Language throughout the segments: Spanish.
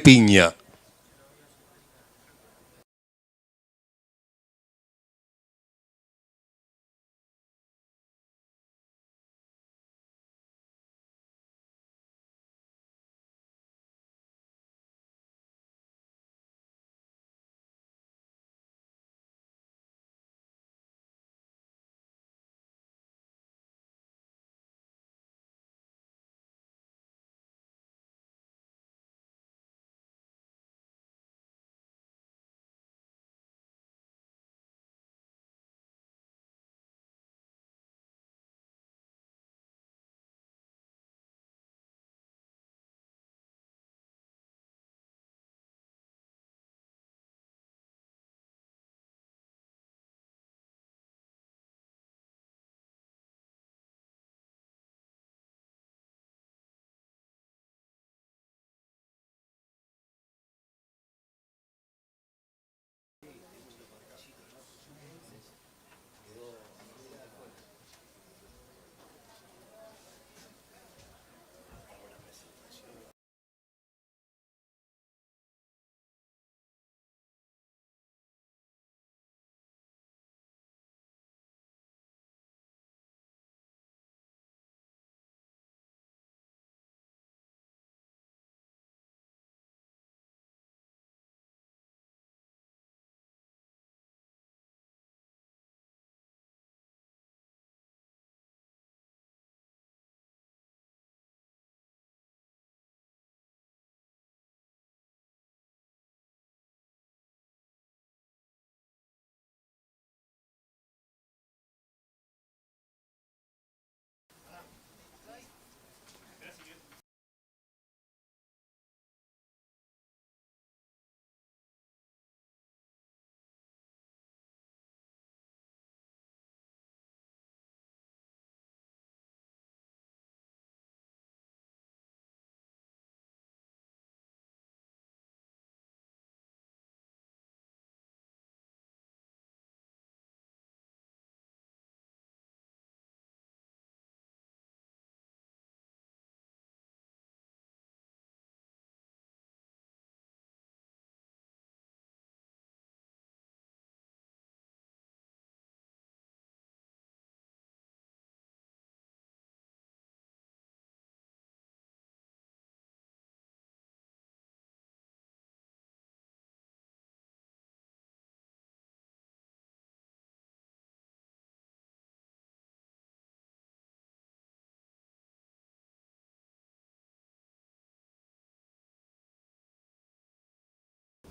Piña.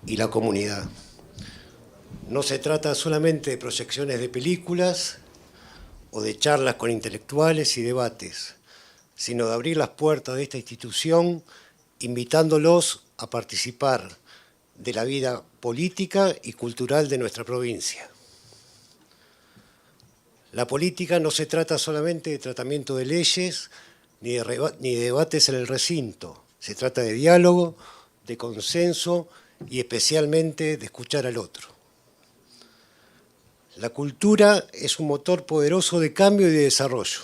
Y la comunidad. No se trata solamente de proyecciones de películas o de charlas con intelectuales y debates, sino de abrir las puertas de esta institución invitándolos a participar de la vida política y cultural de nuestra provincia. La política no se trata solamente de tratamiento de leyes ni de debates en el recinto. Se trata de diálogo, de consenso y especialmente de escuchar al otro. La cultura es un motor poderoso de cambio y de desarrollo.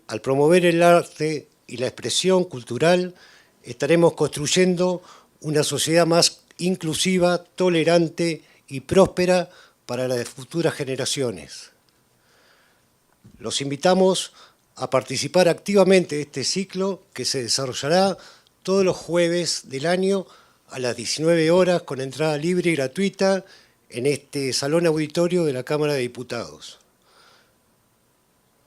Al promover el arte y la expresión cultural, estaremos construyendo una sociedad más inclusiva, tolerante y próspera para las futuras generaciones. Los invitamos a participar activamente de este ciclo que se desarrollará todos los jueves del año a las 19 horas con entrada libre y gratuita en este salón auditorio de la Cámara de Diputados.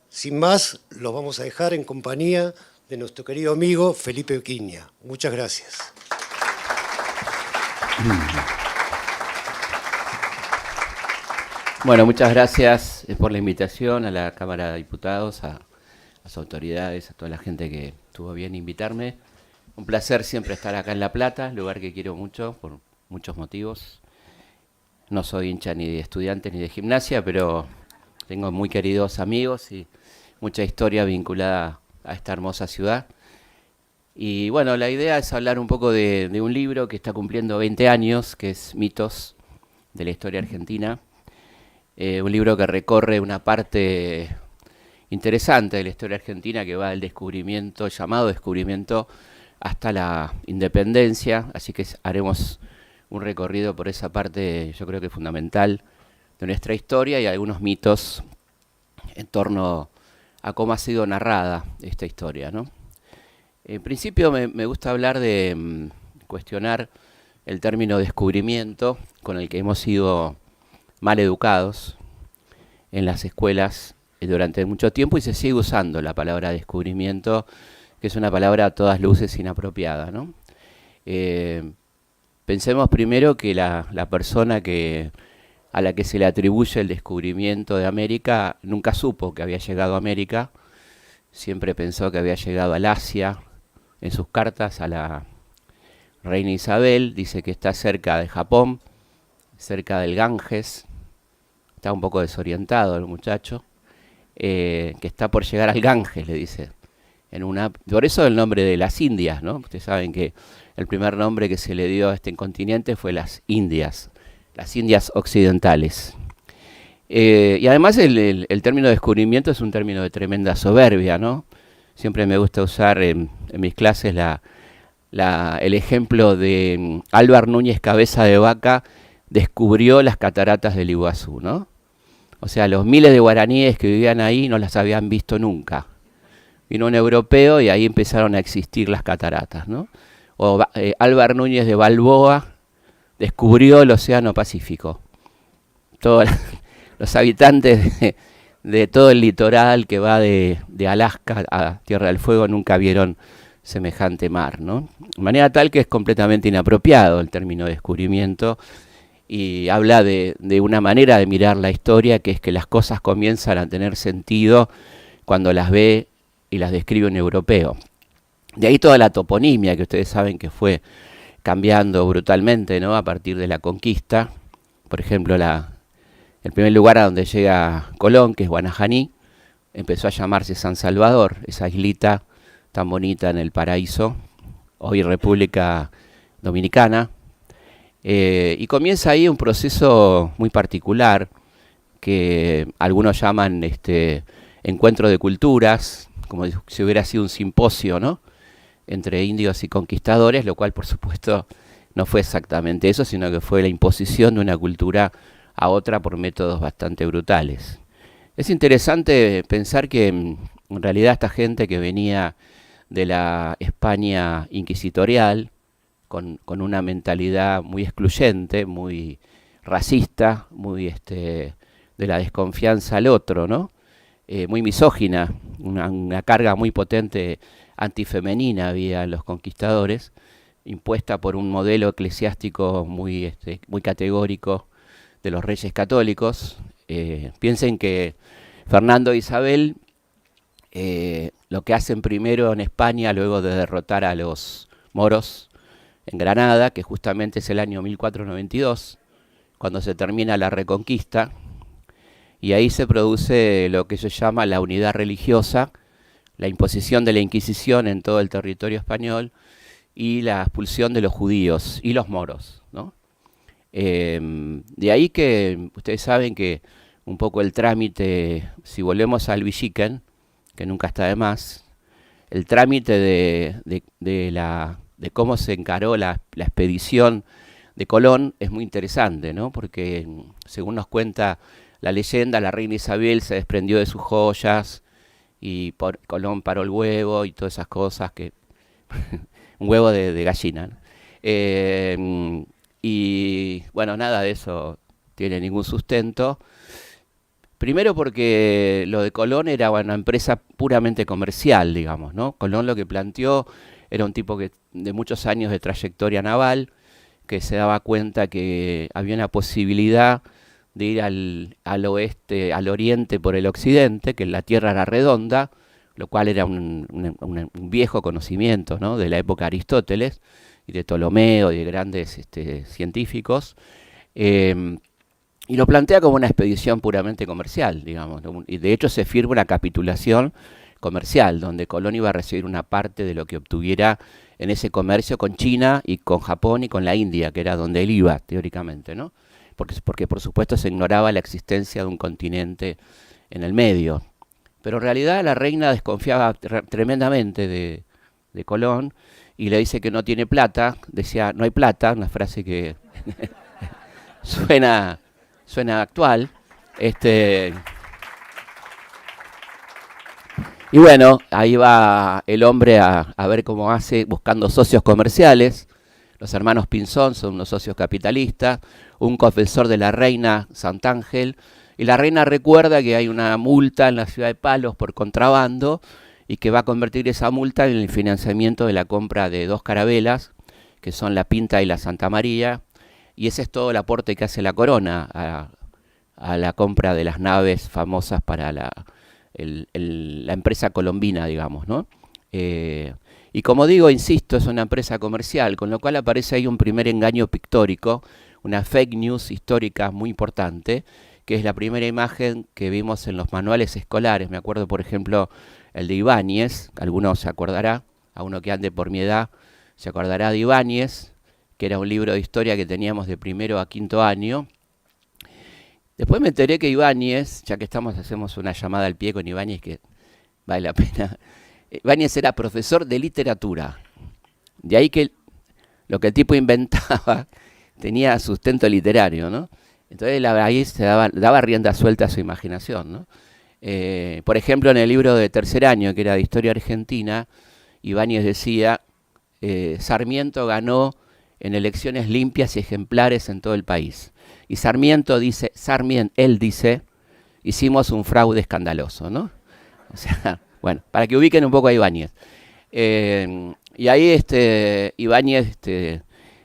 Sin más, los vamos a dejar en compañía de nuestro querido amigo Felipe Piña. Muchas gracias. Bueno, muchas gracias por la invitación a la Cámara de Diputados, a las autoridades, a toda la gente que tuvo bien invitarme. Un placer siempre estar acá en La Plata, lugar que quiero mucho por muchos motivos. No soy hincha ni de estudiantes ni de gimnasia, pero tengo muy queridos amigos y mucha historia vinculada a esta hermosa ciudad. Y bueno, la idea es hablar un poco de un libro que está cumpliendo 20 años, que es Mitos de la historia argentina, un libro que recorre una parte interesante de la historia argentina que va del descubrimiento, llamado descubrimiento, hasta la independencia, así que haremos un recorrido por esa parte, yo creo que fundamental de nuestra historia, y algunos mitos en torno a cómo ha sido narrada esta historia, ¿no? En principio me gusta hablar de cuestionar el término descubrimiento, con el que hemos sido mal educados en las escuelas durante mucho tiempo, y se sigue usando la palabra descubrimiento, que es una palabra a todas luces inapropiada, ¿no? Pensemos primero que la persona a la que se le atribuye el descubrimiento de América nunca supo que había llegado a América, siempre pensó que había llegado al Asia. En sus cartas a la reina Isabel dice que está cerca de Japón, cerca del Ganges. Está un poco desorientado el muchacho, que está por llegar al Ganges, le dice. Por eso el nombre de las Indias, ¿no? Ustedes saben que el primer nombre que se le dio a este continente fue las Indias occidentales. Y además el término descubrimiento es un término de tremenda soberbia, ¿no? Siempre me gusta usar en mis clases el ejemplo de Álvar Núñez Cabeza de Vaca descubrió las cataratas del Iguazú, ¿no? O sea, los miles de guaraníes que vivían ahí no las habían visto nunca. Vino un europeo y ahí empezaron a existir las cataratas, ¿no? O Álvar Núñez de Balboa descubrió el Océano Pacífico. Todos los habitantes de todo el litoral que va de Alaska a Tierra del Fuego nunca vieron semejante mar, ¿no? De manera tal que es completamente inapropiado el término descubrimiento, y habla de una manera de mirar la historia, que es que las cosas comienzan a tener sentido cuando las ve y las describe un europeo. De ahí toda la toponimia que ustedes saben que fue cambiando brutalmente, ¿no? A partir de la conquista. Por ejemplo, el primer lugar a donde llega Colón, que es Guanajaní, empezó a llamarse San Salvador, esa islita tan bonita en el paraíso, hoy República Dominicana. Y comienza ahí un proceso muy particular que algunos llaman encuentro de culturas, como si hubiera sido un simposio, ¿no?, entre indios y conquistadores, lo cual por supuesto no fue exactamente eso, sino que fue la imposición de una cultura a otra por métodos bastante brutales. Es interesante pensar que en realidad esta gente que venía de la España inquisitorial, con una mentalidad muy excluyente, muy racista, muy de la desconfianza al otro, ¿no? Muy misógina, una carga muy potente antifemenina había en los conquistadores, impuesta por un modelo eclesiástico muy categórico de los reyes católicos. Piensen que Fernando e Isabel lo que hacen primero en España, luego de derrotar a los moros en Granada, que justamente es el año 1492, cuando se termina la Reconquista, y ahí se produce lo que se llama la unidad religiosa, la imposición de la Inquisición en todo el territorio español y la expulsión de los judíos y los moros, ¿no? De ahí que ustedes saben que un poco el trámite, si volvemos al Villiquen, que nunca está de más, el trámite de cómo se encaró la expedición de Colón es muy interesante, ¿no? Porque según nos cuenta la leyenda, la reina Isabel se desprendió de sus joyas y Colón paró el huevo y todas esas cosas, que un huevo de gallina, ¿no? Y bueno, nada de eso tiene ningún sustento. Primero porque lo de Colón era una empresa puramente comercial, digamos, ¿no? Colón lo que planteó era un tipo de muchos años de trayectoria naval, que se daba cuenta que había una posibilidad de ir al oeste, al oriente por el occidente, que la Tierra era redonda, lo cual era un viejo conocimiento, ¿no?, de la época de Aristóteles y de Ptolomeo y de grandes científicos. Y lo plantea como una expedición puramente comercial, digamos, ¿no? Y de hecho se firma una capitulación comercial, donde Colón iba a recibir una parte de lo que obtuviera en ese comercio con China y con Japón y con la India, que era donde él iba, teóricamente, ¿no? porque por supuesto se ignoraba la existencia de un continente en el medio. Pero en realidad la reina desconfiaba tremendamente de Colón y le dice que no tiene plata. Decía, no hay plata, una frase que suena actual. Y bueno, ahí va el hombre a ver cómo hace, buscando socios comerciales. Los hermanos Pinzón son unos socios capitalistas, un confesor de la reina, Santángel, y la reina recuerda que hay una multa en la ciudad de Palos por contrabando y que va a convertir esa multa en el financiamiento de la compra de 2 carabelas, que son la Pinta y la Santa María, y ese es todo el aporte que hace la corona a la compra de las naves famosas para la empresa colombina, digamos, ¿no? Y como digo, insisto, es una empresa comercial, con lo cual aparece ahí un primer engaño pictórico, una fake news histórica muy importante, que es la primera imagen que vimos en los manuales escolares. Me acuerdo, por ejemplo, el de Ibáñez, algunos se acordará, a uno que ande por mi edad, se acordará de Ibáñez, que era un libro de historia que teníamos de primero a quinto año. Después me enteré que Ibáñez, ya que hacemos una llamada al pie con Ibáñez, que vale la pena. Ibáñez era profesor de literatura. De ahí que lo que el tipo inventaba tenía sustento literario, ¿no? Entonces ahí se daba rienda suelta a su imaginación, ¿no? Por ejemplo, en el libro de tercer año, que era de Historia Argentina, Ibáñez decía, Sarmiento ganó en elecciones limpias y ejemplares en todo el país. Y él dice, hicimos un fraude escandaloso, ¿no? O sea, bueno, para que ubiquen un poco a Ibáñez. Y ahí Ibáñez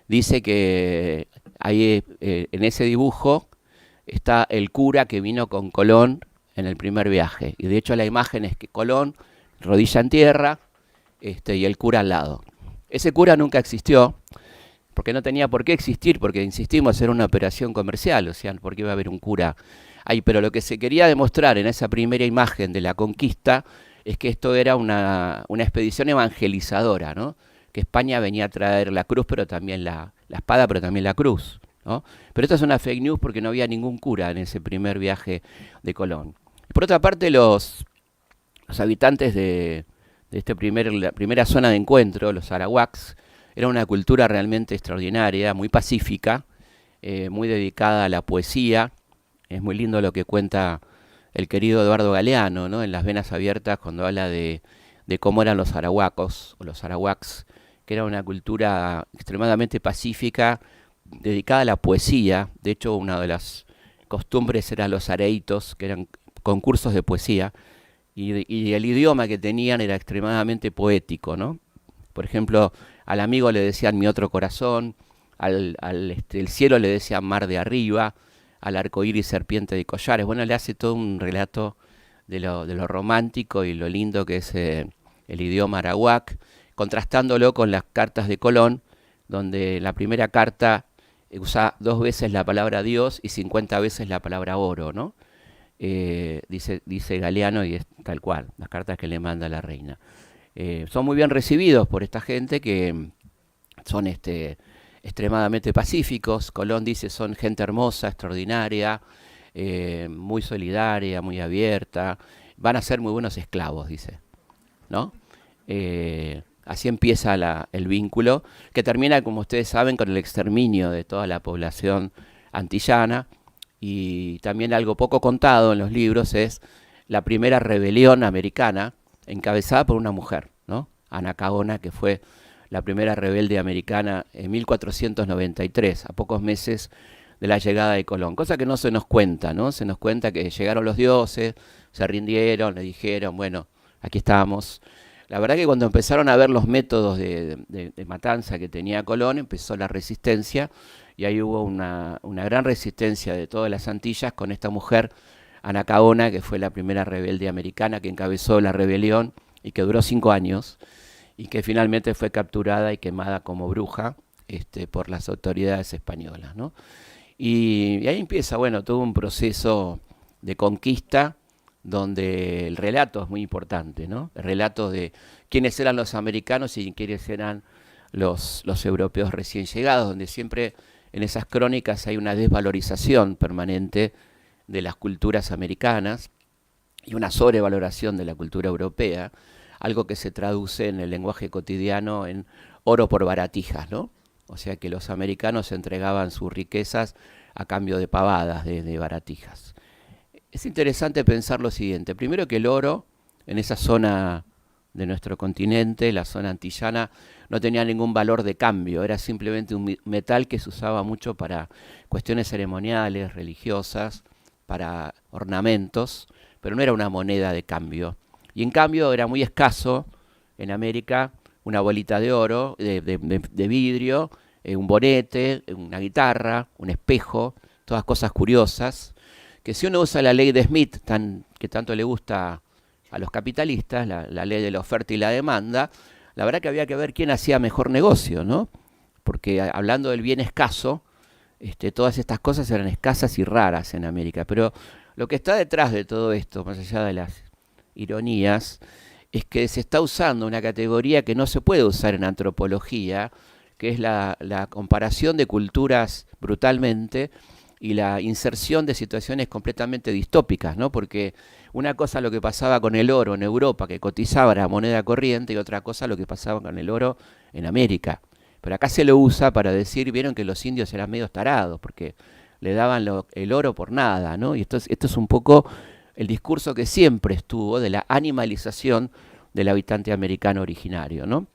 dice que ahí en ese dibujo está el cura que vino con Colón en el primer viaje. Y de hecho la imagen es que Colón, rodilla en tierra, y el cura al lado. Ese cura nunca existió, porque no tenía por qué existir, porque insistimos, era una operación comercial, o sea, ¿por qué iba a haber un cura ahí? Pero lo que se quería demostrar en esa primera imagen de la conquista es que esto era una expedición evangelizadora, ¿no? Que España venía a traer la cruz, pero también la espada, pero también la cruz, ¿no? Pero esto es una fake news porque no había ningún cura en ese primer viaje de Colón. Por otra parte, los habitantes de la primera zona de encuentro, los arawaks, era una cultura realmente extraordinaria, muy pacífica, muy dedicada a la poesía. Es muy lindo lo que cuenta el querido Eduardo Galeano, ¿no? En Las Venas Abiertas, cuando habla de cómo eran los arahuacos o los arawaks, que era una cultura extremadamente pacífica, dedicada a la poesía. De hecho, una de las costumbres eran los areitos, que eran concursos de poesía, y el idioma que tenían era extremadamente poético, ¿no? Por ejemplo, al amigo le decían mi otro corazón, el cielo le decían mar de arriba, al arcoíris serpiente de collares. Bueno, le hace todo un relato de lo romántico y lo lindo que es el idioma arawak, contrastándolo con las cartas de Colón, donde la primera carta usa 2 veces la palabra Dios y 50 veces la palabra oro, ¿no? Dice Galeano, y es tal cual, las cartas que le manda la reina. Son muy bien recibidos por esta gente que son extremadamente pacíficos. Colón dice son gente hermosa, extraordinaria, muy solidaria, muy abierta. Van a ser muy buenos esclavos, dice, ¿no? Así empieza el vínculo, que termina, como ustedes saben, con el exterminio de toda la población antillana. Y también algo poco contado en los libros es la primera rebelión americana encabezada por una mujer, ¿no? Anacaona, que fue la primera rebelde americana en 1493, a pocos meses de la llegada de Colón. Cosa que no se nos cuenta, ¿no? Se nos cuenta que llegaron los dioses, se rindieron, le dijeron, bueno, aquí estamos. La verdad que cuando empezaron a ver los métodos de matanza que tenía Colón, empezó la resistencia, y ahí hubo una gran resistencia de todas las Antillas con esta mujer, Anacaona, que fue la primera rebelde americana que encabezó la rebelión y que duró 5 años y que finalmente fue capturada y quemada como bruja por las autoridades españolas, ¿no? Y ahí empieza, bueno, todo un proceso de conquista donde el relato es muy importante, ¿no? El relato de quiénes eran los americanos y quiénes eran los europeos recién llegados, donde siempre en esas crónicas hay una desvalorización permanente de las culturas americanas y una sobrevaloración de la cultura europea, algo que se traduce en el lenguaje cotidiano en oro por baratijas, ¿no? O sea que los americanos entregaban sus riquezas a cambio de pavadas, de baratijas. Es interesante pensar lo siguiente. Primero que el oro, en esa zona de nuestro continente, la zona antillana, no tenía ningún valor de cambio, era simplemente un metal que se usaba mucho para cuestiones ceremoniales, religiosas, para ornamentos, pero no era una moneda de cambio. Y en cambio era muy escaso en América una bolita de oro, de vidrio, un bonete, una guitarra, un espejo, todas cosas curiosas, que si uno usa la ley de Smith, que tanto le gusta a los capitalistas, la ley de la oferta y la demanda, la verdad que había que ver quién hacía mejor negocio, ¿no? Porque hablando del bien escaso, todas estas cosas eran escasas y raras en América, pero lo que está detrás de todo esto, más allá de las ironías, es que se está usando una categoría que no se puede usar en antropología, que es la comparación de culturas brutalmente y la inserción de situaciones completamente distópicas, ¿no? Porque una cosa lo que pasaba con el oro en Europa, que cotizaba la moneda corriente, y otra cosa lo que pasaba con el oro en América. Pero acá se lo usa para decir, vieron que los indios eran medio tarados, porque le daban el oro por nada, ¿no? Y esto es un poco el discurso que siempre estuvo de la animalización del habitante americano originario, ¿no?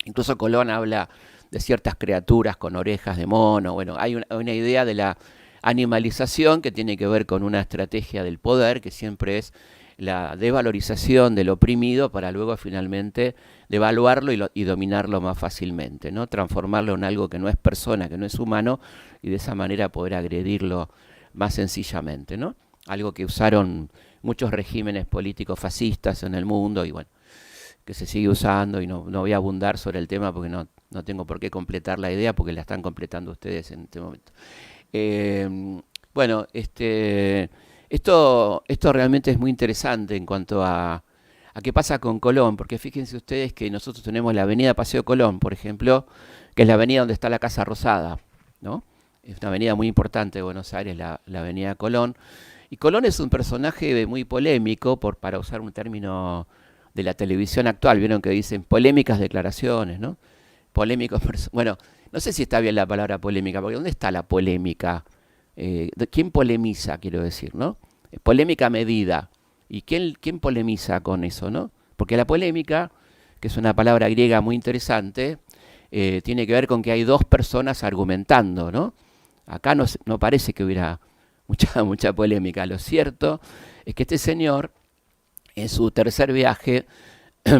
Incluso Colón habla de ciertas criaturas con orejas de mono. Bueno, hay una idea de la animalización que tiene que ver con una estrategia del poder, que siempre es la desvalorización del oprimido para luego finalmente devaluarlo y dominarlo más fácilmente, ¿no? Transformarlo en algo que no es persona, que no es humano, y de esa manera poder agredirlo más sencillamente, ¿no? Algo que usaron muchos regímenes políticos fascistas en el mundo y bueno, que se sigue usando, y no voy a abundar sobre el tema porque no tengo por qué completar la idea porque la están completando ustedes en este momento. Bueno, esto realmente es muy interesante en cuanto a qué pasa con Colón, porque fíjense ustedes que nosotros tenemos la avenida Paseo Colón, por ejemplo, que es la avenida donde está la Casa Rosada, ¿no? Es una avenida muy importante de Buenos Aires, la avenida Colón. Y Colón es un personaje muy polémico, para usar un término de la televisión actual, vieron que dicen polémicas declaraciones, ¿no? Polémicos, bueno, no sé si está bien la palabra polémica, porque ¿dónde está la polémica? ¿Quién polemiza, quiero decir, ¿no? Polémica medida. ¿Y quién polemiza con eso, no? Porque la polémica, que es una palabra griega muy interesante, tiene que ver con que hay dos personas argumentando, ¿no? Acá no parece que hubiera mucha polémica. Lo cierto es que este señor, en su tercer viaje,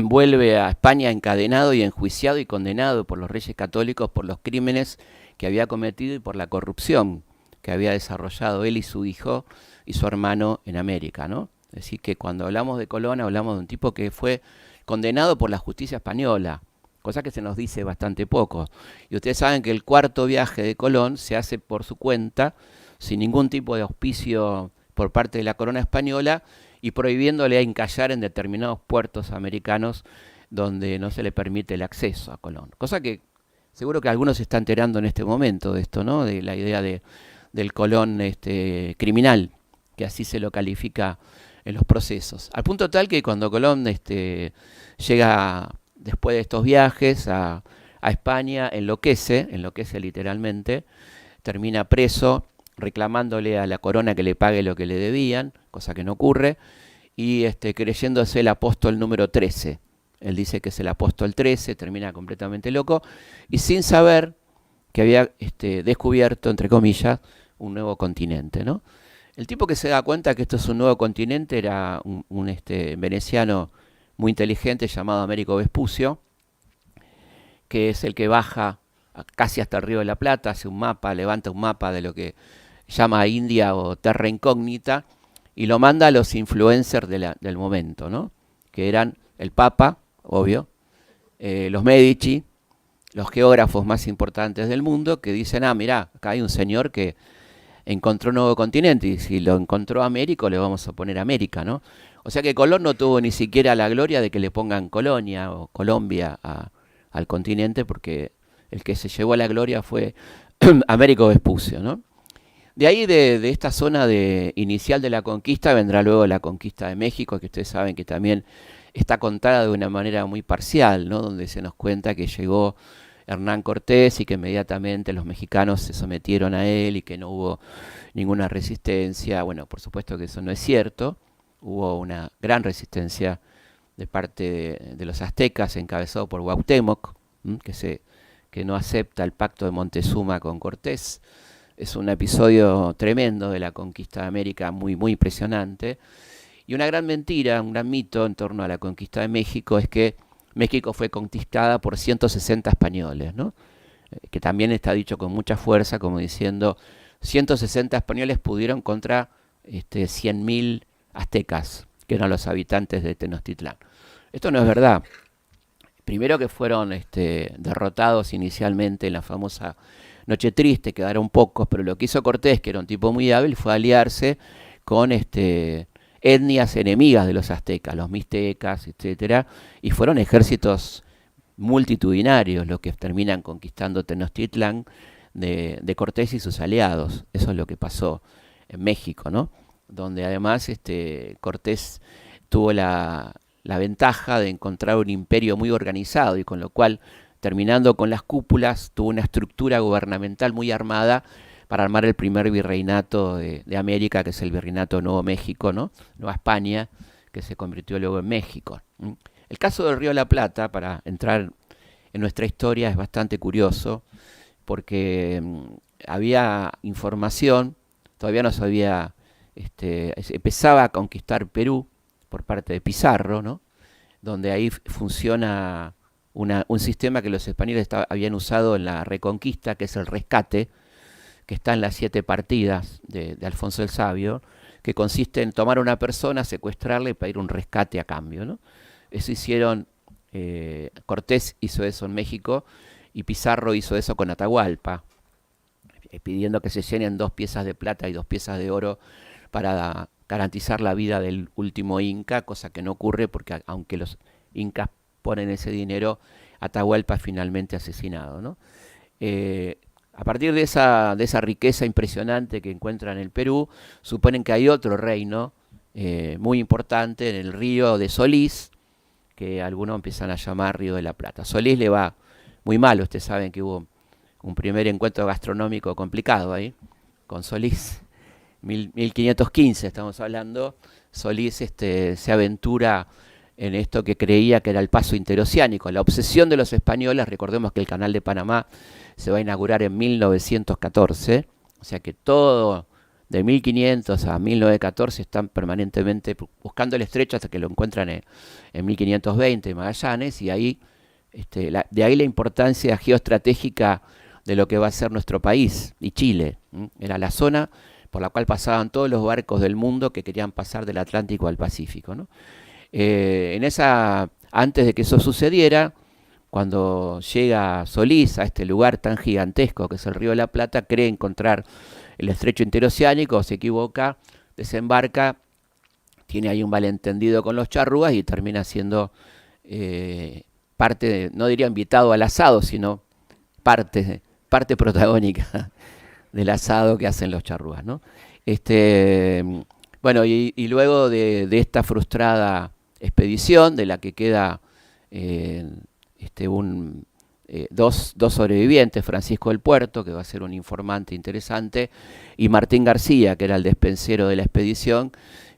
vuelve a España encadenado y enjuiciado y condenado por los reyes católicos por los crímenes que había cometido y por la corrupción que había desarrollado él y su hijo y su hermano en América, ¿no? Es decir, que cuando hablamos de Colón hablamos de un tipo que fue condenado por la justicia española, cosa que se nos dice bastante poco. Y ustedes saben que el cuarto viaje de Colón se hace por su cuenta, sin ningún tipo de auspicio por parte de la corona española, y prohibiéndole a encallar en determinados puertos americanos donde no se le permite el acceso a Colón. Cosa que seguro que algunos se están enterando en este momento de esto, ¿no? De la idea del Colón criminal, que así se lo califica en los procesos. Al punto tal que cuando Colón llega después de estos viajes a España, enloquece literalmente, termina preso, reclamándole a la corona que le pague lo que le debían, cosa que no ocurre, y creyéndose el apóstol número 13. Él dice que es el apóstol 13, termina completamente loco, y sin saber que había descubierto, entre comillas, un nuevo continente, ¿no? El tipo que se da cuenta que esto es un nuevo continente era un veneciano muy inteligente llamado Américo Vespucio, que es el que baja casi hasta el Río de la Plata, hace un mapa, levanta un mapa de lo que llama India o Terra Incógnita, y lo manda a los influencers del momento, ¿no? Que eran el Papa, obvio, los Medici, los geógrafos más importantes del mundo, que dicen, mirá, acá hay un señor que encontró un nuevo continente, y si lo encontró Américo, le vamos a poner América, ¿no? O sea que Colón no tuvo ni siquiera la gloria de que le pongan Colonia o Colombia al continente, porque el que se llevó a la gloria fue Américo Vespucio, ¿no? De ahí, de esta zona inicial de la conquista, vendrá luego la conquista de México, que ustedes saben que también está contada de una manera muy parcial, ¿no? Donde se nos cuenta que llegó Hernán Cortés y que inmediatamente los mexicanos se sometieron a él y que no hubo ninguna resistencia. Bueno, por supuesto que eso no es cierto. Hubo una gran resistencia de parte de los aztecas, encabezado por Cuauhtémoc, que no acepta el pacto de Montezuma con Cortés. Es un episodio tremendo de la conquista de América, muy, muy impresionante. Y una gran mentira, un gran mito en torno a la conquista de México es que México fue conquistada por 160 españoles, ¿no? Que también está dicho con mucha fuerza, como diciendo 160 españoles pudieron contra 100.000 aztecas, que eran los habitantes de Tenochtitlán. Esto no es verdad. Primero que fueron derrotados inicialmente en la famosa Noche Triste, quedaron pocos, pero lo que hizo Cortés, que era un tipo muy hábil, fue aliarse con etnias enemigas de los aztecas, los mixtecas, etcétera, y fueron ejércitos multitudinarios los que terminan conquistando Tenochtitlán de Cortés y sus aliados. Eso es lo que pasó en México, ¿no? Donde además Cortés tuvo la ventaja de encontrar un imperio muy organizado y con lo cual, terminando con las cúpulas, tuvo una estructura gubernamental muy armada para armar el primer virreinato de América, que es el virreinato Nuevo México, ¿no? Nueva España, que se convirtió luego en México. El caso del Río de la Plata, para entrar en nuestra historia, es bastante curioso, porque había información, todavía no se había, empezaba a conquistar Perú por parte de Pizarro, ¿no? Donde ahí funciona un sistema que los españoles habían usado en la Reconquista, que es el rescate, que está en las 7 partidas de Alfonso el Sabio, que consiste en tomar a una persona, secuestrarla y pedir un rescate a cambio, ¿no? Eso hicieron, Cortés hizo eso en México y Pizarro hizo eso con Atahualpa, pidiendo que se llenen 2 piezas de plata y 2 piezas de oro para garantizar la vida del último inca, cosa que no ocurre porque aunque los incas ponen ese dinero, Atahualpa es finalmente asesinado, ¿no? A partir de esa riqueza impresionante que encuentran en el Perú, suponen que hay otro reino muy importante en el río de Solís, que algunos empiezan a llamar Río de la Plata. Solís le va muy mal, ustedes saben que hubo un primer encuentro gastronómico complicado ahí, con Solís, 1515 estamos hablando. Solís se aventura en esto que creía que era el paso interoceánico, la obsesión de los españoles. Recordemos que el Canal de Panamá se va a inaugurar en 1914, o sea que todo de 1500 a 1914 están permanentemente buscando el estrecho hasta que lo encuentran en 1520, Magallanes, y ahí, de ahí la importancia geoestratégica de lo que va a ser nuestro país y Chile. Era la zona por la cual pasaban todos los barcos del mundo que querían pasar del Atlántico al Pacífico, ¿no? Antes de que eso sucediera, cuando llega Solís a este lugar tan gigantesco que es el Río de la Plata, cree encontrar el estrecho interoceánico, se equivoca, desembarca, tiene ahí un malentendido con los charrúas y termina siendo parte, no diría invitado al asado, sino parte protagónica del asado que hacen los charrúas, ¿no? Bueno, y luego de esta frustrada expedición, de la que queda dos sobrevivientes, Francisco del Puerto, que va a ser un informante interesante, y Martín García, que era el despensero de la expedición,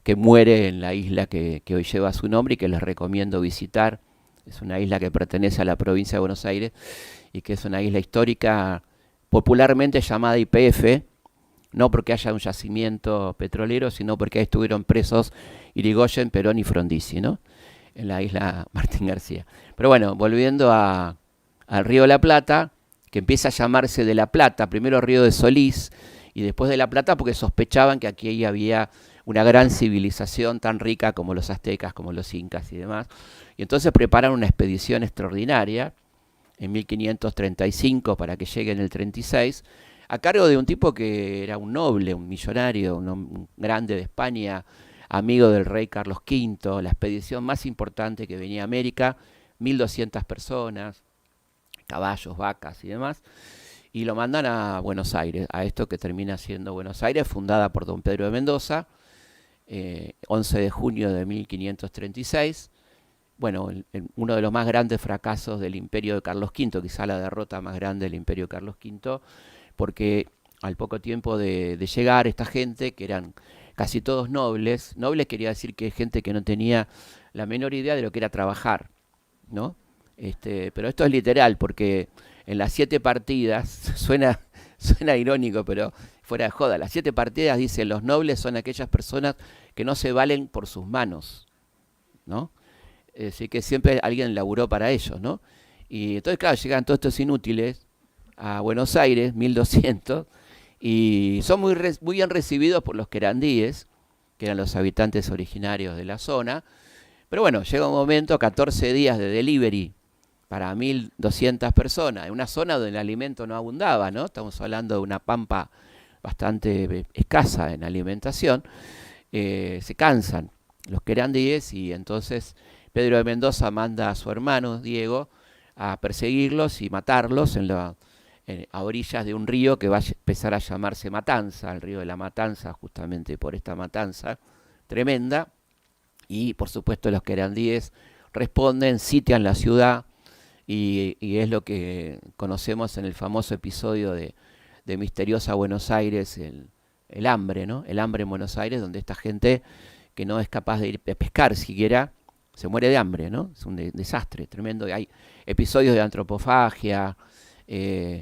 que muere en la isla que hoy lleva su nombre y que les recomiendo visitar. Es una isla que pertenece a la provincia de Buenos Aires y que es una isla histórica popularmente llamada YPF, no porque haya un yacimiento petrolero, sino porque ahí estuvieron presos Irigoyen, Perón y Frondizi, ¿no? En la isla Martín García. Pero bueno, volviendo al Río de la Plata, que empieza a llamarse de la Plata, primero Río de Solís y después de la Plata porque sospechaban que aquí había una gran civilización tan rica como los aztecas, como los incas y demás. Y entonces preparan una expedición extraordinaria en 1535 para que llegue en el 36, a cargo de un tipo que era un noble, un millonario, un grande de España, amigo del rey Carlos V, la expedición más importante que venía a América, 1200 personas, caballos, vacas y demás. y lo mandan a Buenos Aires, a esto que termina siendo Buenos Aires, fundada por don Pedro de Mendoza, 11 de junio de 1536. Bueno, uno de los más grandes fracasos del imperio de Carlos V, quizá la derrota más grande del imperio de Carlos V, porque al poco tiempo de llegar esta gente, que eran casi todos nobles quería decir que gente que no tenía la menor idea de lo que era trabajar, ¿no? Pero esto es literal, porque en las 7 partidas, suena irónico, pero fuera de joda, las 7 partidas dicen los nobles son aquellas personas que no se valen por sus manos, ¿no? Así que siempre alguien laburó para ellos, ¿no? Y entonces, claro, llegan todos estos inútiles a Buenos Aires, 1200, y son muy bien recibidos por los querandíes, que eran los habitantes originarios de la zona. Pero bueno, llega un momento, 14 días de delivery para 1200 personas, en una zona donde el alimento no abundaba, ¿no? Estamos hablando de una pampa bastante escasa en alimentación. Se cansan los querandíes y entonces Pedro de Mendoza manda a su hermano Diego a perseguirlos y matarlos a orillas de un río que va a empezar a llamarse Matanza, el río de la Matanza, justamente por esta matanza tremenda. Y por supuesto los querandíes responden, sitian la ciudad y es lo que conocemos en el famoso episodio de Misteriosa Buenos Aires, el hambre, ¿no? El hambre en Buenos Aires, donde esta gente que no es capaz de ir a pescar siquiera, se muere de hambre, ¿no? Es un desastre tremendo. Hay episodios de antropofagia,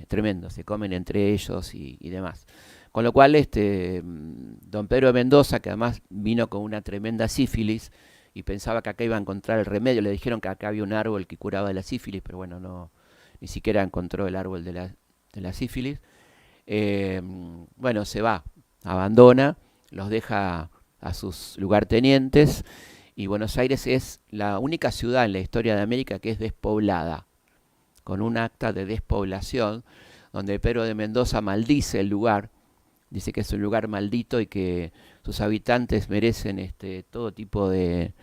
tremendo, se comen entre ellos y demás. Con lo cual, don Pedro de Mendoza, que además vino con una tremenda sífilis y pensaba que acá iba a encontrar el remedio, le dijeron que acá había un árbol que curaba la sífilis, pero bueno, no, ni siquiera encontró el árbol de la sífilis. Bueno, se va, abandona, los deja a sus lugartenientes y Buenos Aires es la única ciudad en la historia de América que es despoblada, con un acta de despoblación, donde Pedro de Mendoza maldice el lugar, dice que es un lugar maldito y que sus habitantes merecen todo tipo de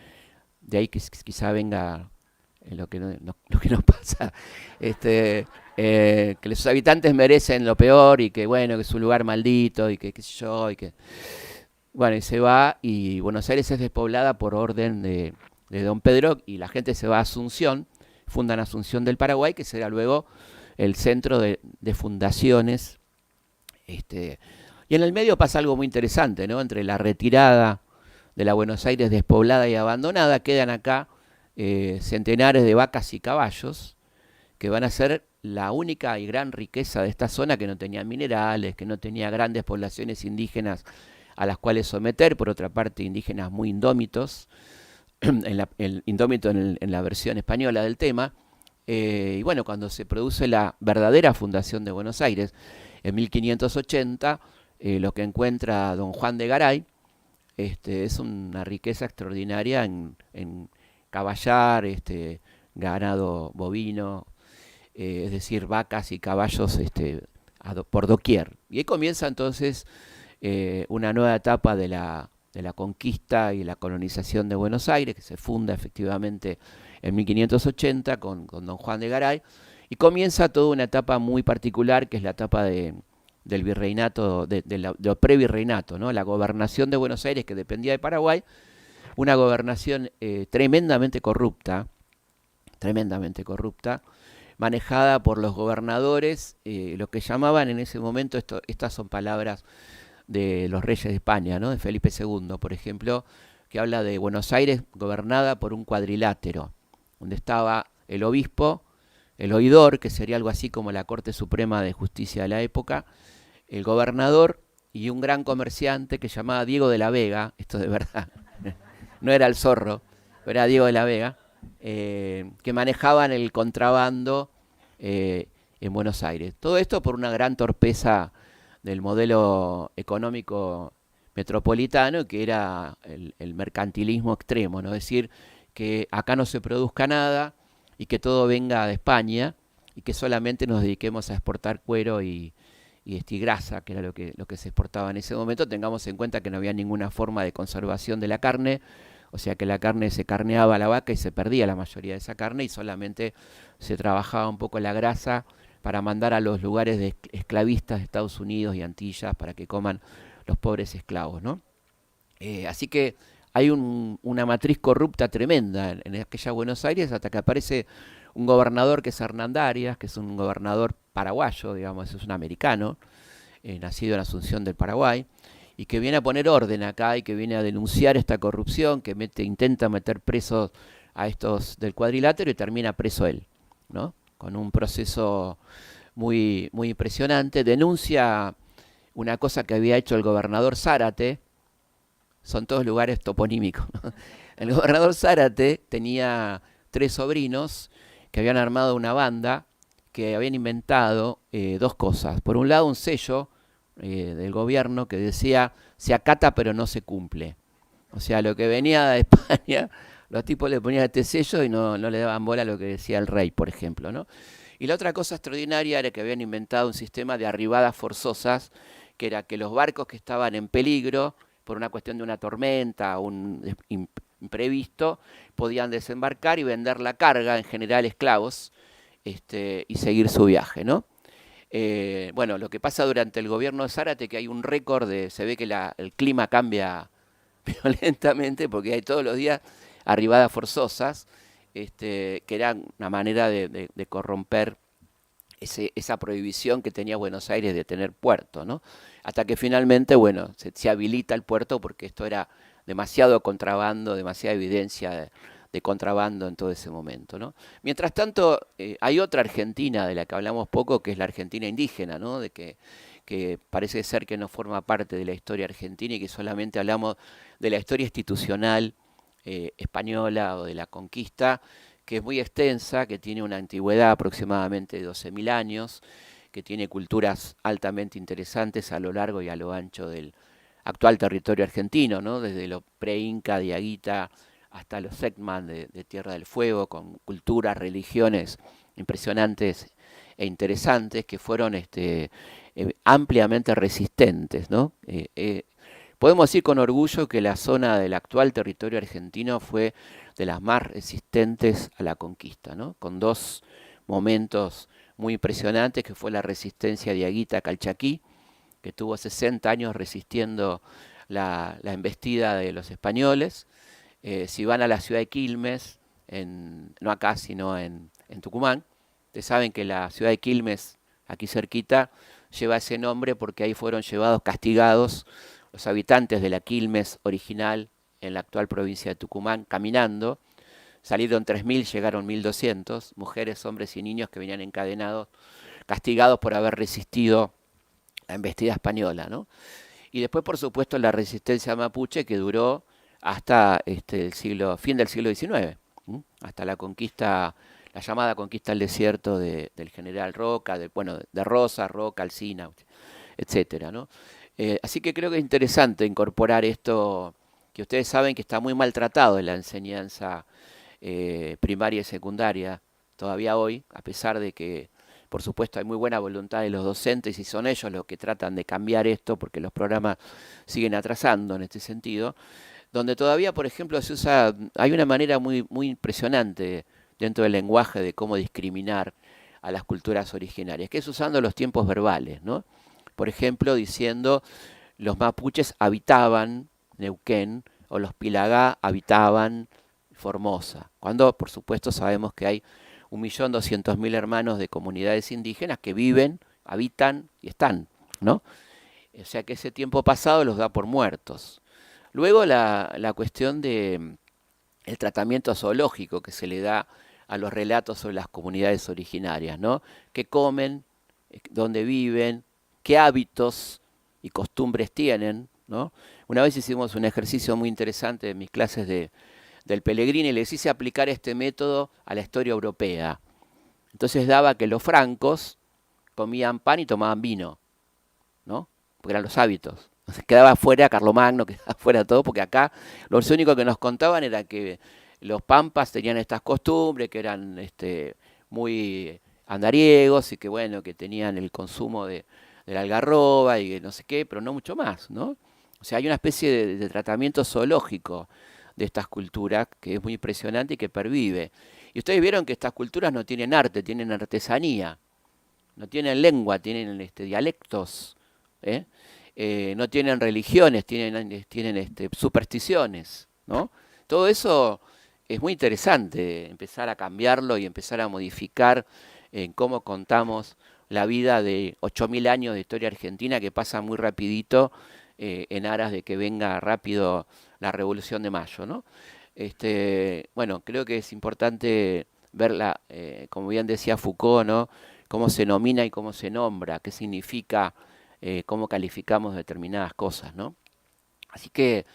ahí que quizá venga lo que nos pasa, que sus habitantes merecen lo peor y que bueno, que es un lugar maldito y que qué sé yo, y que bueno, y se va y Buenos Aires es despoblada por orden de don Pedro y la gente se va a Asunción, fundan Asunción del Paraguay, que será luego el centro de fundaciones. Y en el medio pasa algo muy interesante, ¿no? Entre la retirada de la Buenos Aires despoblada y abandonada, quedan acá centenares de vacas y caballos, que van a ser la única y gran riqueza de esta zona, que no tenía minerales, que no tenía grandes poblaciones indígenas a las cuales someter, por otra parte indígenas muy indómitos, indómito en la versión española del tema. Y bueno, cuando se produce la verdadera fundación de Buenos Aires, en 1580, lo que encuentra don Juan de Garay es una riqueza extraordinaria en caballar, ganado bovino, es decir, vacas y caballos por doquier. Y ahí comienza entonces una nueva etapa de la conquista y la colonización de Buenos Aires, que se funda efectivamente en 1580 con don Juan de Garay, y comienza toda una etapa muy particular, que es la etapa del virreinato, del previrreinato, ¿no? La gobernación de Buenos Aires, que dependía de Paraguay, una gobernación tremendamente corrupta, manejada por los gobernadores, lo que llamaban en ese momento, estas son palabras de los reyes de España, ¿no? De Felipe II, por ejemplo, que habla de Buenos Aires gobernada por un cuadrilátero, donde estaba el obispo, el oidor, que sería algo así como la Corte Suprema de Justicia de la época, el gobernador y un gran comerciante que se llamaba Diego de la Vega, esto de verdad, no era el zorro, pero era Diego de la Vega, que manejaban el contrabando en Buenos Aires. Todo esto por una gran torpeza del modelo económico metropolitano, que era el mercantilismo extremo, ¿no? Es decir, que acá no se produzca nada y que todo venga de España y que solamente nos dediquemos a exportar cuero y grasa, que era lo que se exportaba en ese momento. Tengamos en cuenta que no había ninguna forma de conservación de la carne, o sea que la carne se carneaba a la vaca y se perdía la mayoría de esa carne y solamente se trabajaba un poco la grasa para mandar a los lugares de esclavistas de Estados Unidos y Antillas para que coman los pobres esclavos, ¿no? Así que hay una matriz corrupta tremenda en aquella Buenos Aires hasta que aparece un gobernador que es Hernán Arias, que es un gobernador paraguayo, digamos, es un americano, nacido en Asunción del Paraguay, y que viene a poner orden acá y que viene a denunciar esta corrupción, que intenta meter presos a estos del cuadrilátero y termina preso él, ¿no? Con un proceso muy, muy impresionante. Denuncia una cosa que había hecho el gobernador Zárate, son todos lugares toponímicos, ¿no? El gobernador Zárate tenía 3 sobrinos que habían armado una banda que habían inventado 2 cosas. Por un lado, un sello del gobierno que decía se acata pero no se cumple. O sea, lo que venía de España, los tipos le ponían este sello y no le daban bola a lo que decía el rey, por ejemplo, ¿no? Y la otra cosa extraordinaria era que habían inventado un sistema de arribadas forzosas, que era que los barcos que estaban en peligro, por una cuestión de una tormenta, un imprevisto, podían desembarcar y vender la carga, en general esclavos, y seguir su viaje, ¿no? Bueno, lo que pasa durante el gobierno de Zárate, que hay un récord se ve que el clima cambia violentamente porque hay todos los días arribadas forzosas, que eran una manera de corromper esa prohibición que tenía Buenos Aires de tener puerto, ¿no? Hasta que finalmente, bueno, se habilita el puerto porque esto era demasiado contrabando, demasiada evidencia de contrabando en todo ese momento, ¿no? Mientras tanto, hay otra Argentina de la que hablamos poco, que es la Argentina indígena, ¿no? Que parece ser que no forma parte de la historia argentina y que solamente hablamos de la historia institucional española o de la conquista, que es muy extensa, que tiene una antigüedad aproximadamente de 12.000 años, que tiene culturas altamente interesantes a lo largo y a lo ancho del actual territorio argentino, ¿no? Desde lo pre-inca, diaguita, hasta los Secman de Tierra del Fuego, con culturas, religiones impresionantes e interesantes que fueron ampliamente resistentes, ¿no? Podemos decir con orgullo que la zona del actual territorio argentino fue de las más resistentes a la conquista, ¿no? Con 2 momentos muy impresionantes, que fue la resistencia diaguita Calchaquí, que tuvo 60 años resistiendo la embestida de los españoles. Si van a la ciudad de Quilmes, no acá, sino en Tucumán, ustedes saben que la ciudad de Quilmes, aquí cerquita, lleva ese nombre porque ahí fueron llevados castigados los habitantes de la Quilmes original en la actual provincia de Tucumán, caminando. Salieron 3.000, llegaron 1.200, mujeres, hombres y niños que venían encadenados, castigados por haber resistido la embestida española, ¿no? Y después, por supuesto, la resistencia mapuche, que duró hasta fin del siglo XIX, hasta la conquista, la llamada conquista del desierto del general Roca, de Rosa, Roca, Alsina, etcétera, ¿no? Así que creo que es interesante incorporar esto, que ustedes saben que está muy maltratado en la enseñanza primaria y secundaria todavía hoy, a pesar de que, por supuesto, hay muy buena voluntad de los docentes y son ellos los que tratan de cambiar esto, porque los programas siguen atrasando en este sentido, donde todavía, por ejemplo, hay una manera muy, muy impresionante dentro del lenguaje de cómo discriminar a las culturas originarias, que es usando los tiempos verbales, ¿no? Por ejemplo, diciendo los mapuches habitaban Neuquén o los pilagá habitaban Formosa, cuando por supuesto sabemos que hay 1.200.000 hermanos de comunidades indígenas que viven, habitan y están, ¿no? O sea que ese tiempo pasado los da por muertos. Luego la cuestión de el tratamiento zoológico que se le da a los relatos sobre las comunidades originarias, ¿no? ¿Qué comen? ¿Dónde viven? ¿Qué hábitos y costumbres tienen, ¿no? Una vez hicimos un ejercicio muy interesante en mis clases del Pellegrini y les hice aplicar este método a la historia europea. Entonces daba que los francos comían pan y tomaban vino, ¿no? Porque eran los hábitos. Entonces quedaba fuera Carlomagno, quedaba fuera todo, porque acá lo único que nos contaban era que los pampas tenían estas costumbres, que eran muy andariegos y que bueno, que tenían el consumo de la algarroba y no sé qué, pero no mucho más, ¿no? O sea, hay una especie de tratamiento zoológico de estas culturas que es muy impresionante y que pervive. Y ustedes vieron que estas culturas no tienen arte, tienen artesanía, no tienen lengua, tienen dialectos, ¿eh? No tienen religiones, tienen supersticiones, ¿no? Todo eso es muy interesante, empezar a cambiarlo y empezar a modificar en cómo contamos la vida de 8.000 años de historia argentina que pasa muy rapidito en aras de que venga rápido la Revolución de Mayo, ¿no? Bueno, creo que es importante verla, como bien decía Foucault, ¿no? Cómo se nomina y cómo se nombra, qué significa, cómo calificamos determinadas cosas, ¿no? Así que,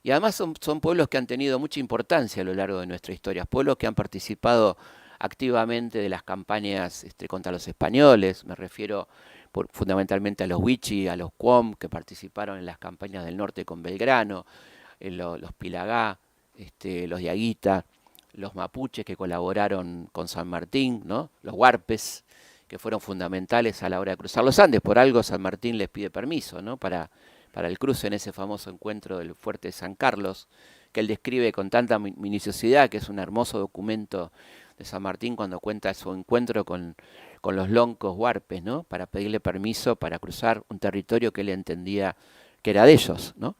y además son pueblos que han tenido mucha importancia a lo largo de nuestra historia, pueblos que han participado activamente de las campañas contra los españoles, me refiero fundamentalmente a los Huichi, a los Cuom, que participaron en las campañas del norte con Belgrano, los Pilagá, los Diaguita, los mapuches que colaboraron con San Martín, ¿no? Los huarpes, que fueron fundamentales a la hora de cruzar los Andes. Por algo San Martín les pide permiso, ¿no? Para el cruce en ese famoso encuentro del fuerte de San Carlos, que él describe con tanta minuciosidad, que es un hermoso documento de San Martín cuando cuenta su encuentro con los loncos huarpes, ¿no? Para pedirle permiso para cruzar un territorio que él entendía que era de ellos, ¿no?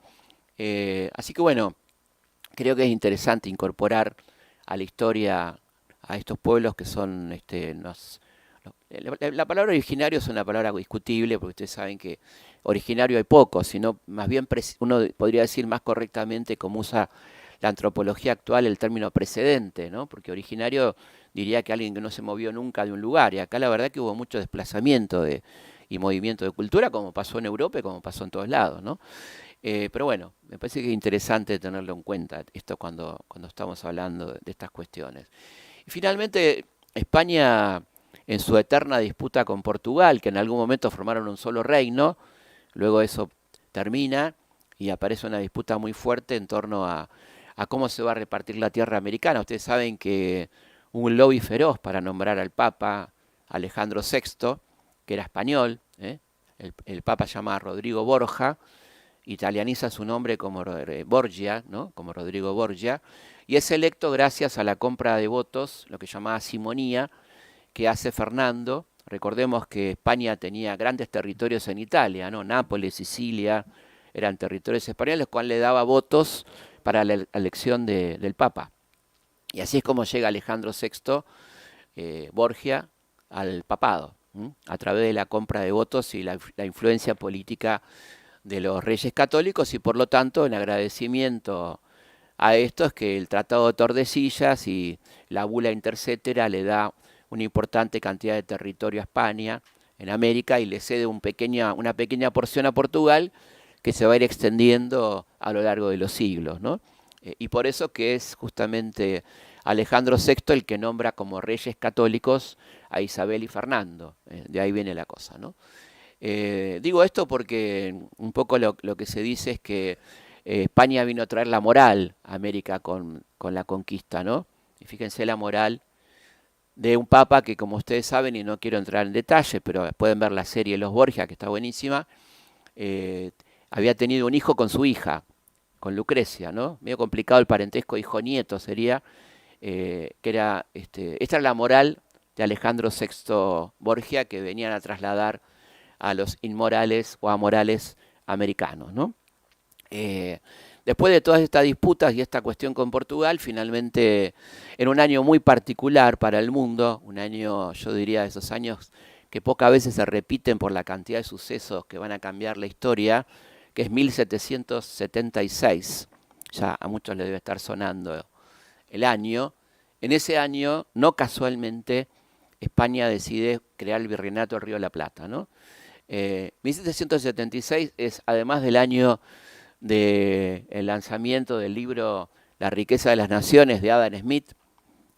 Así que bueno, creo que es interesante incorporar a la historia a estos pueblos que son la palabra originario es una palabra discutible porque ustedes saben que originario hay pocos, sino más bien uno podría decir más correctamente, como usa la antropología actual, el término precedente, ¿no? Porque originario diría que alguien que no se movió nunca de un lugar, y acá la verdad que hubo mucho desplazamiento y movimiento de cultura, como pasó en Europa y como pasó en todos lados, ¿no? Pero bueno, me parece que es interesante tenerlo en cuenta, esto cuando estamos hablando de estas cuestiones. Y finalmente, España, en su eterna disputa con Portugal, que en algún momento formaron un solo reino, luego eso termina y aparece una disputa muy fuerte en torno a cómo se va a repartir la tierra americana. Ustedes saben que hubo un lobby feroz para nombrar al Papa Alejandro VI, que era español, ¿eh? El Papa se llama Rodrigo Borja, italianiza su nombre como Borgia, ¿no? Como Rodrigo Borgia, y es electo gracias a la compra de votos, lo que llamaba simonía, que hace Fernando. Recordemos que España tenía grandes territorios en Italia, ¿no? Nápoles, Sicilia, eran territorios españoles, los cuales le daba votos para la elección del Papa. Y así es como llega Alejandro VI, Borgia, al papado, a través de la compra de votos y la influencia política de los reyes católicos, y por lo tanto en agradecimiento a esto es que el Tratado de Tordesillas y la bula intercetera le da una importante cantidad de territorio a España en América y le cede una pequeña porción a Portugal que se va a ir extendiendo a lo largo de los siglos, ¿no? Y por eso que es justamente Alejandro VI el que nombra como reyes católicos a Isabel y Fernando. De ahí viene la cosa, ¿no? Digo esto porque un poco lo que se dice es que España vino a traer la moral a América con la conquista, ¿no? Y fíjense la moral de un papa que, como ustedes saben, y no quiero entrar en detalle, pero pueden ver la serie Los Borgia, que está buenísima, había tenido un hijo con su hija, con Lucrecia, ¿no? Medio complicado el parentesco hijo-nieto sería, que era, esta era la moral de Alejandro VI Borgia que venían a trasladar a los inmorales o amorales americanos, ¿no? Después de todas estas disputas y esta cuestión con Portugal, finalmente, en un año muy particular para el mundo, un año, yo diría, de esos años que pocas veces se repiten por la cantidad de sucesos que van a cambiar la historia, que es 1776. Ya a muchos les debe estar sonando el año. En ese año, no casualmente, España decide crear el Virreinato del Río de la Plata, ¿no? 1776 es, además del año del lanzamiento del libro La riqueza de las naciones de Adam Smith,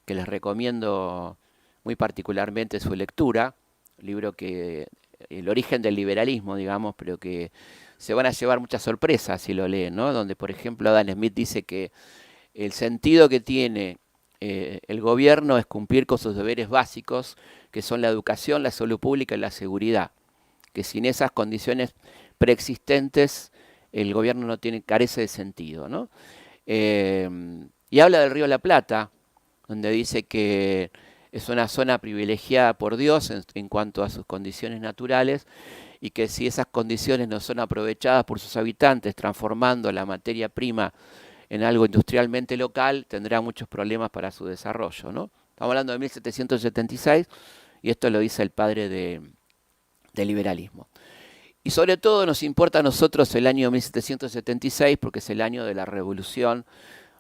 que les recomiendo muy particularmente su lectura, libro que el origen del liberalismo, digamos, pero que se van a llevar muchas sorpresas si lo leen, ¿no? Donde, por ejemplo, Adam Smith dice que el sentido que tiene el gobierno es cumplir con sus deberes básicos, que son la educación, la salud pública y la seguridad, que sin esas condiciones preexistentes el gobierno carece de sentido, ¿no? Y habla del Río de la Plata, donde dice que es una zona privilegiada por Dios en cuanto a sus condiciones naturales, y que si esas condiciones no son aprovechadas por sus habitantes, transformando la materia prima en algo industrialmente local, tendrá muchos problemas para su desarrollo, ¿no? Estamos hablando de 1776, y esto lo dice el padre del liberalismo. Y sobre todo nos importa a nosotros el año 1776, porque es el año de la Revolución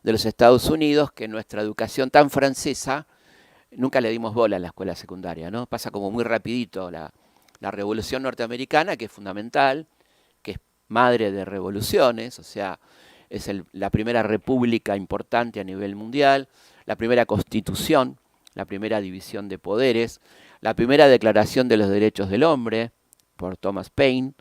de los Estados Unidos, que en nuestra educación tan francesa nunca le dimos bola a la escuela secundaria, ¿no? Pasa como muy rapidito la Revolución norteamericana, que es fundamental, que es madre de revoluciones, o sea, es la primera república importante a nivel mundial, la primera constitución, la primera división de poderes, la primera declaración de los derechos del hombre, por Thomas Paine,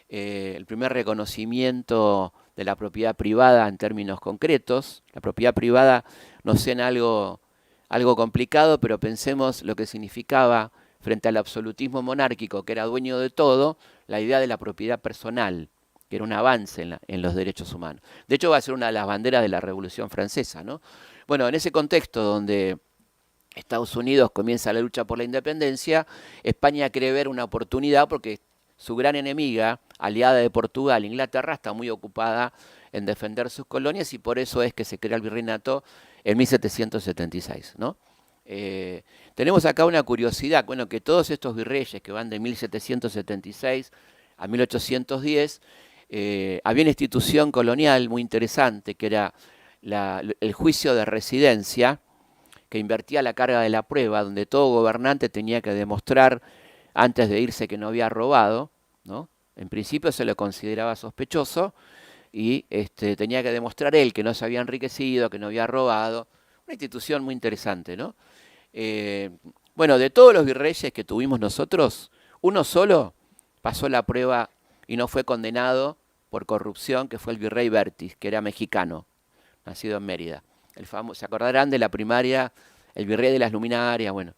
el primer reconocimiento de la propiedad privada en términos concretos. La propiedad privada nos suena algo complicado, pero pensemos lo que significaba frente al absolutismo monárquico, que era dueño de todo, la idea de la propiedad personal, que era un avance en los derechos humanos. De hecho, va a ser una de las banderas de la Revolución Francesa, ¿no? Bueno, en ese contexto donde Estados Unidos comienza la lucha por la independencia, España cree ver una oportunidad porque su gran enemiga, aliada de Portugal, Inglaterra, está muy ocupada en defender sus colonias, y por eso es que se crea el virreinato en 1776, ¿no? Tenemos acá una curiosidad, bueno, que todos estos virreyes que van de 1776 a 1810, había una institución colonial muy interesante, que era el juicio de residencia, que invertía la carga de la prueba, donde todo gobernante tenía que demostrar antes de irse que no había robado, ¿no? En principio se lo consideraba sospechoso, y tenía que demostrar él que no se había enriquecido, que no había robado. Una institución muy interesante, ¿no? Bueno, de todos los virreyes que tuvimos nosotros, uno solo pasó la prueba y no fue condenado por corrupción, que fue el virrey Bertis, que era mexicano, nacido en Mérida. Se acordarán de la primaria, el virrey de las luminarias, bueno,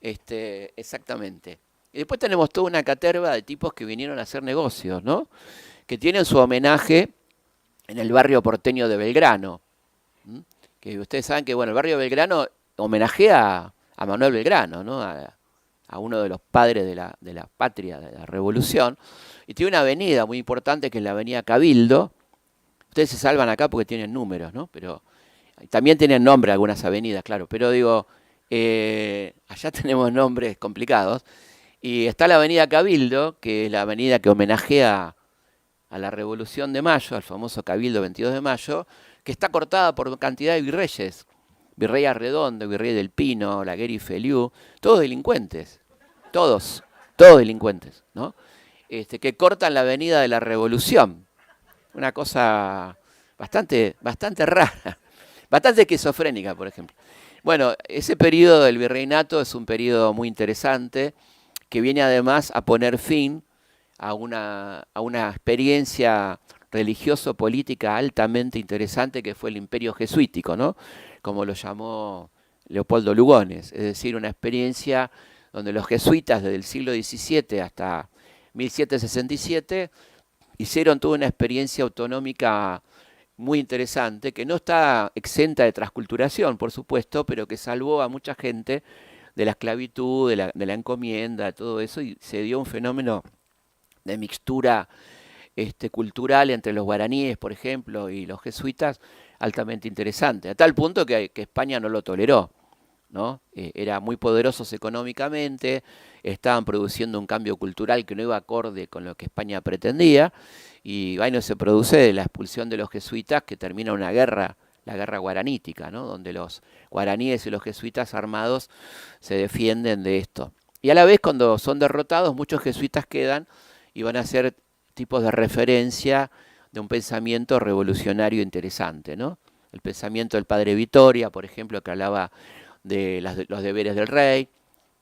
exactamente. Y después tenemos toda una caterva de tipos que vinieron a hacer negocios, ¿no? Que tienen su homenaje en el barrio porteño de Belgrano. Que ustedes saben que, bueno, el barrio de Belgrano homenajea a Manuel Belgrano, ¿no? A uno de los padres de la patria, de la revolución. Y tiene una avenida muy importante, que es la avenida Cabildo. Ustedes se salvan acá porque tienen números, ¿no? Pero también tienen nombre algunas avenidas, claro. Pero digo, allá tenemos nombres complicados. Y está la avenida Cabildo, que es la avenida que homenajea a la Revolución de Mayo, al famoso Cabildo 22 de Mayo, que está cortada por cantidad de virreyes. Virrey Arredondo, Virrey del Pino, Laguerre y Feliú, todos delincuentes, todos delincuentes, ¿no? Que cortan la avenida de la Revolución. Una cosa bastante rara, bastante esquizofrénica, por ejemplo. Bueno, ese periodo del virreinato es un periodo muy interesante, que viene además a poner fin a una experiencia religioso-política altamente interesante, que fue el imperio jesuítico, ¿no? Como lo llamó Leopoldo Lugones, es decir, una experiencia donde los jesuitas desde el siglo XVII hasta 1767 hicieron toda una experiencia autonómica muy interesante, que no está exenta de transculturación, por supuesto, pero que salvó a mucha gente de la esclavitud, de la encomienda, de todo eso, y se dio un fenómeno de mixtura cultural entre los guaraníes, por ejemplo, y los jesuitas, altamente interesante, a tal punto que España no lo toleró, ¿no? Eran muy poderosos económicamente, estaban produciendo un cambio cultural que no iba acorde con lo que España pretendía, y bueno, se produce la expulsión de los jesuitas, que termina una guerra, la guerra guaranítica, ¿no? Donde los guaraníes y los jesuitas armados se defienden de esto. Y a la vez, cuando son derrotados, muchos jesuitas quedan y van a ser tipos de referencia de un pensamiento revolucionario interesante, ¿no? El pensamiento del padre Vitoria, por ejemplo, que hablaba de los deberes del rey,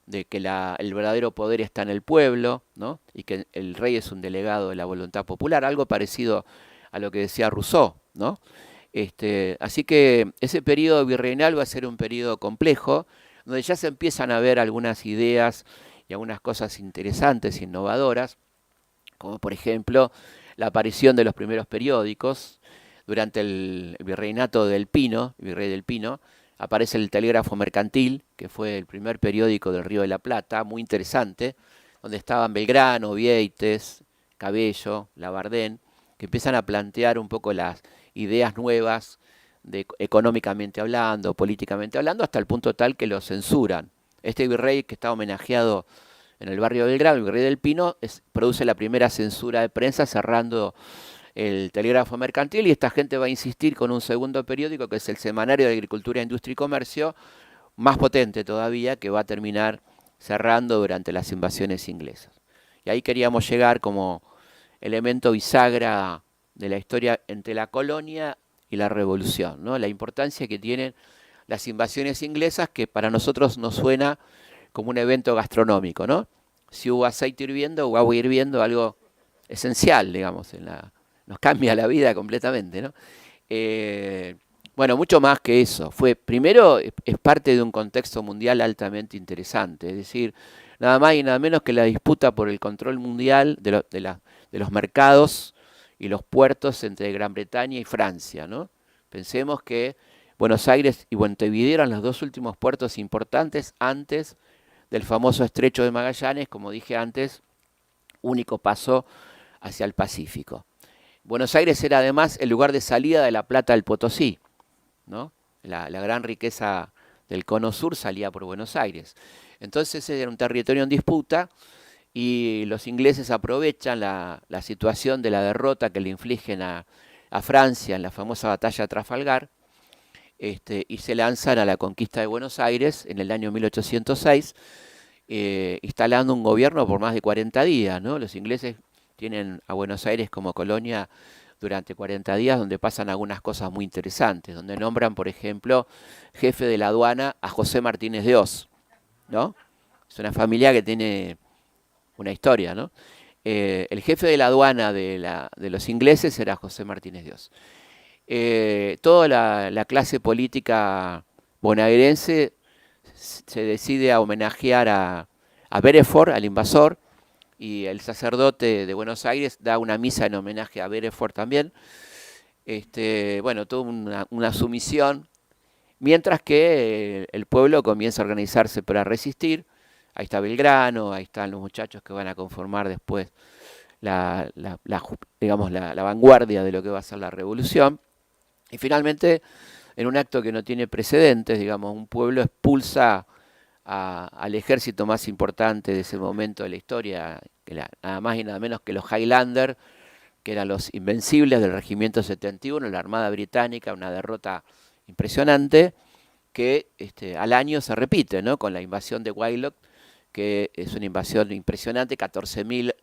de que el verdadero poder está en el pueblo, ¿no? Y que el rey es un delegado de la voluntad popular, algo parecido a lo que decía Rousseau, ¿no? Así que ese periodo virreinal va a ser un periodo complejo, donde ya se empiezan a ver algunas ideas y algunas cosas interesantes, innovadoras, como por ejemplo la aparición de los primeros periódicos. Durante el virreinato del Pino, el virrey del Pino, aparece el Telégrafo Mercantil, que fue el primer periódico del Río de la Plata, muy interesante, donde estaban Belgrano, Vieites, Cabello, Labardén, que empiezan a plantear un poco las ideas nuevas, económicamente hablando, políticamente hablando, hasta el punto tal que lo censuran. Este virrey que está homenajeado en el barrio de Belgrano, el virrey del Pino, produce la primera censura de prensa cerrando el Telégrafo Mercantil, y esta gente va a insistir con un segundo periódico que es el Semanario de Agricultura, Industria y Comercio, más potente todavía, que va a terminar cerrando durante las invasiones inglesas. Y ahí queríamos llegar como elemento bisagra de la historia entre la colonia y la revolución, ¿no? La importancia que tienen las invasiones inglesas, que para nosotros nos suena como un evento gastronómico, ¿no? Si hubo aceite hirviendo o agua hirviendo, algo esencial, digamos, nos cambia la vida completamente, ¿no? Bueno, mucho más que eso. Primero, es parte de un contexto mundial altamente interesante, es decir, nada más y nada menos que la disputa por el control mundial de los mercados y los puertos entre Gran Bretaña y Francia, ¿no? Pensemos que Buenos Aires y Montevideo eran los dos últimos puertos importantes antes del famoso Estrecho de Magallanes, como dije antes, único paso hacia el Pacífico. Buenos Aires era además el lugar de salida de la plata del Potosí, ¿no? La gran riqueza del cono sur salía por Buenos Aires. Entonces era un territorio en disputa y los ingleses aprovechan la situación de la derrota que le infligen a Francia en la famosa batalla de Trafalgar, y se lanzan a la conquista de Buenos Aires en el año 1806, instalando un gobierno por más de 40 días, ¿no? Los ingleses tienen a Buenos Aires como colonia durante 40 días, donde pasan algunas cosas muy interesantes, donde nombran, por ejemplo, jefe de la aduana a José Martínez de Oz, ¿no? Es una familia que tiene una historia, ¿no? El jefe de la aduana de los ingleses era José Martínez de Oz. Toda la clase política bonaerense se decide a homenajear a Bereford, al invasor, y el sacerdote de Buenos Aires da una misa en homenaje a Bereford también. Bueno, toda una sumisión, mientras que el pueblo comienza a organizarse para resistir. Ahí está Belgrano, ahí están los muchachos que van a conformar después digamos, la vanguardia de lo que va a ser la revolución. Y finalmente, en un acto que no tiene precedentes, digamos, un pueblo expulsa al ejército más importante de ese momento de la historia, que nada más y nada menos que los Highlanders, que eran los invencibles del Regimiento 71, la Armada Británica, una derrota impresionante, que al año se repite, ¿no? Con la invasión de Wylot, que es una invasión impresionante, 14.000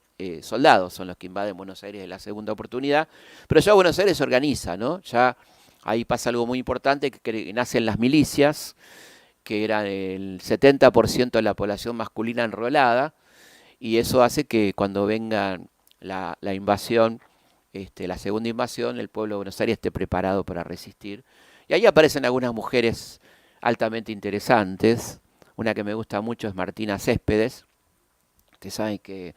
soldados son los que invaden Buenos Aires en la segunda oportunidad, pero ya Buenos Aires se organiza, ¿no? Ya ahí pasa algo muy importante, que nacen las milicias, que eran el 70% de la población masculina enrolada, y eso hace que cuando venga la invasión, la segunda invasión, el pueblo de Buenos Aires esté preparado para resistir. Y ahí aparecen algunas mujeres altamente interesantes. Una que me gusta mucho es Martina Céspedes. Ustedes saben que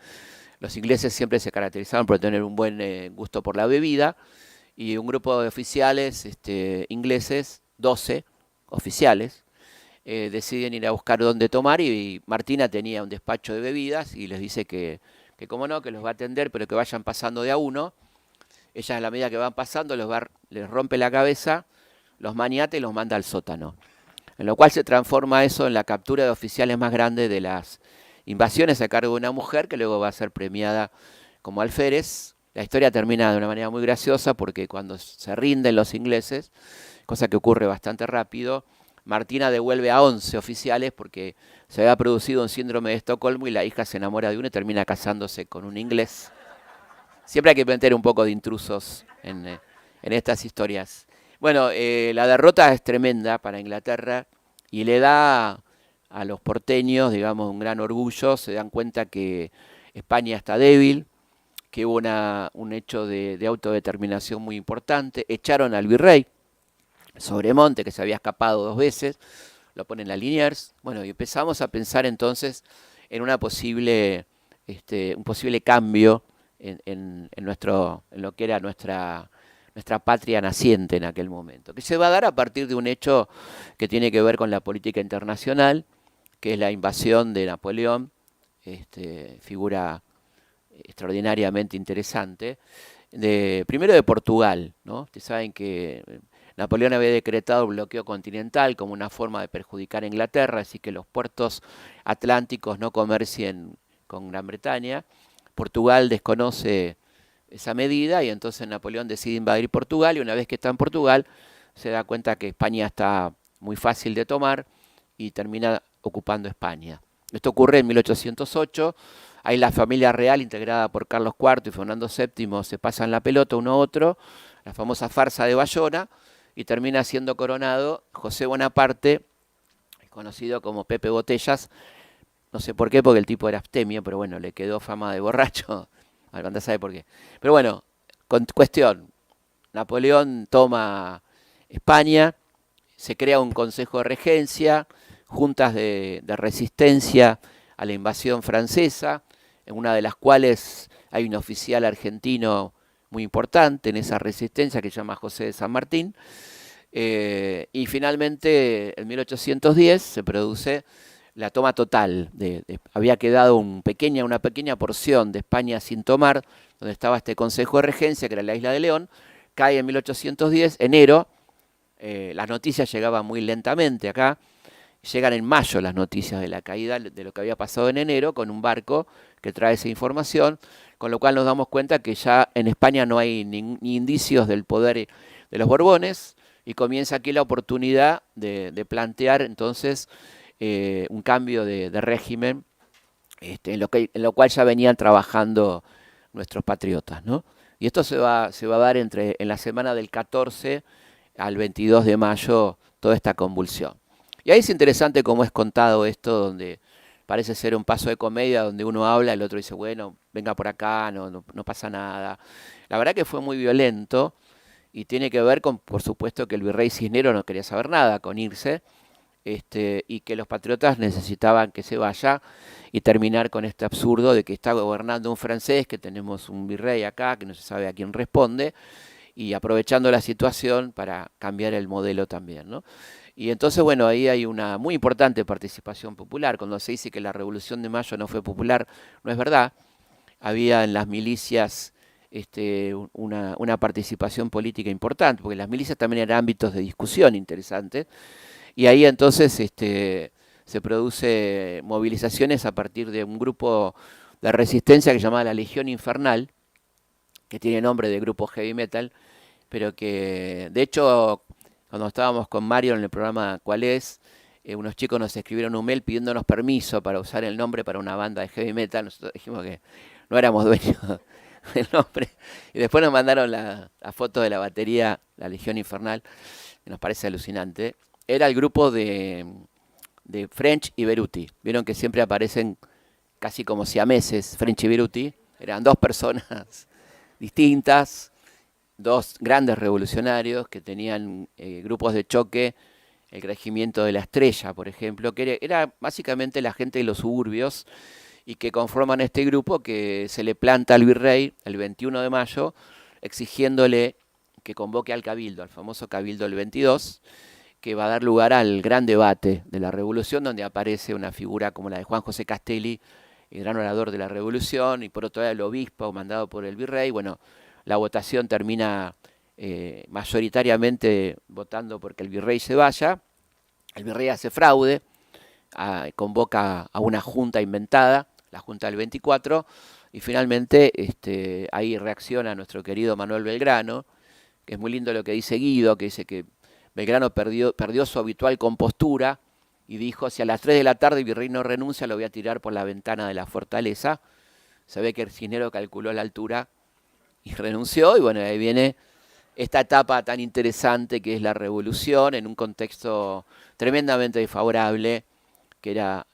los ingleses siempre se caracterizaban por tener un buen gusto por la bebida, y un grupo de oficiales ingleses, 12 oficiales, deciden ir a buscar dónde tomar, y Martina tenía un despacho de bebidas y les dice que como no, que los va a atender, pero que vayan pasando de a uno. Ella, a la medida que van pasando, les rompe la cabeza, los maniata y los manda al sótano. En lo cual se transforma eso en la captura de oficiales más grande de las invasiones a cargo de una mujer, que luego va a ser premiada como alférez. La historia termina de una manera muy graciosa, porque cuando se rinden los ingleses, cosa que ocurre bastante rápido, Martina devuelve a 11 oficiales porque se había producido un síndrome de Estocolmo y la hija se enamora de uno y termina casándose con un inglés. Siempre hay que meter un poco de intrusos en estas historias. Bueno, la derrota es tremenda para Inglaterra y le da a los porteños, digamos, un gran orgullo. Se dan cuenta que España está débil, que hubo un hecho de autodeterminación muy importante. Echaron al virrey Sobremonte, que se había escapado 2 veces, lo ponen a Liniers. Bueno, y empezamos a pensar entonces en un posible cambio en lo que era nuestra nuestra patria naciente en aquel momento, que se va a dar a partir de un hecho que tiene que ver con la política internacional, que es la invasión de Napoleón, figura extraordinariamente interesante, primero de Portugal, ¿no? Ustedes saben que Napoleón había decretado el bloqueo continental como una forma de perjudicar a Inglaterra, así que los puertos atlánticos no comercien con Gran Bretaña. Portugal desconoce esa medida y entonces Napoleón decide invadir Portugal y una vez que está en Portugal se da cuenta que España está muy fácil de tomar y termina ocupando España. Esto ocurre en 1808, ahí la familia real integrada por Carlos IV y Fernando VII se pasan la pelota uno a otro, la famosa farsa de Bayona, y termina siendo coronado José Bonaparte, conocido como Pepe Botellas, no sé por qué, porque el tipo era abstemio, pero bueno, le quedó fama de borracho, Alcántara sabe por qué. Pero bueno, cuestión, Napoleón toma España, se crea un consejo de regencia, juntas de resistencia a la invasión francesa, en una de las cuales hay un oficial argentino muy importante en esa resistencia que se llama José de San Martín, y finalmente en 1810 se produce la toma total. Había quedado una pequeña porción de España sin tomar, donde estaba este Consejo de Regencia, que era la isla de León, cae en 1810, enero, las noticias llegaban muy lentamente acá, llegan en mayo las noticias de la caída de lo que había pasado en enero, con un barco que trae esa información, con lo cual nos damos cuenta que ya en España no hay ni indicios del poder de los Borbones, y comienza aquí la oportunidad de plantear entonces un cambio de régimen, en lo cual ya venían trabajando nuestros patriotas, ¿no? Y esto se va a dar en la semana del 14 al 22 de mayo, toda esta convulsión. Y ahí es interesante cómo es contado esto, donde parece ser un paso de comedia, donde uno habla, el otro dice, bueno, venga por acá, no pasa nada. La verdad que fue muy violento y tiene que ver con, por supuesto, que el virrey Cisneros no quería saber nada con irse, y que los patriotas necesitaban que se vaya y terminar con este absurdo de que está gobernando un francés, que tenemos un virrey acá, que no se sabe a quién responde, y aprovechando la situación para cambiar el modelo también, ¿no? Y entonces, bueno, ahí hay una muy importante participación popular. Cuando se dice que la Revolución de Mayo no fue popular, no es verdad. Había en las milicias una participación política importante, porque las milicias también eran ámbitos de discusión interesantes, y ahí entonces se produce movilizaciones a partir de un grupo de resistencia que se llamaba la Legión Infernal, que tiene nombre de grupo heavy metal, pero que de hecho cuando estábamos con Mario en el programa ¿Cuál es?, unos chicos nos escribieron un mail pidiéndonos permiso para usar el nombre para una banda de heavy metal. Nosotros dijimos que no éramos dueños del nombre, y después nos mandaron la foto de la batería, la Legión Infernal, que nos parece alucinante. Era el grupo de French y Beruti. Vieron que siempre aparecen casi como siameses, French y Beruti. Eran dos personas distintas, dos grandes revolucionarios que tenían grupos de choque, el regimiento de la Estrella, por ejemplo, que era básicamente la gente de los suburbios, y que conforman este grupo que se le planta al virrey el 21 de mayo, exigiéndole que convoque al cabildo, al famoso cabildo del 22, que va a dar lugar al gran debate de la Revolución, donde aparece una figura como la de Juan José Castelli, el gran orador de la Revolución, y por otro lado el obispo mandado por el virrey. Bueno, la votación termina mayoritariamente votando porque el virrey se vaya. El virrey hace fraude, convoca a una junta inventada, la junta del 24, y finalmente ahí reacciona nuestro querido Manuel Belgrano, que es muy lindo lo que dice Guido, que dice que Belgrano perdió su habitual compostura y dijo, si a las 3 de la tarde el virrey no renuncia, lo voy a tirar por la ventana de la fortaleza. Se ve que el Cisneros calculó la altura y renunció, y bueno, ahí viene esta etapa tan interesante que es la revolución, en un contexto tremendamente desfavorable, que era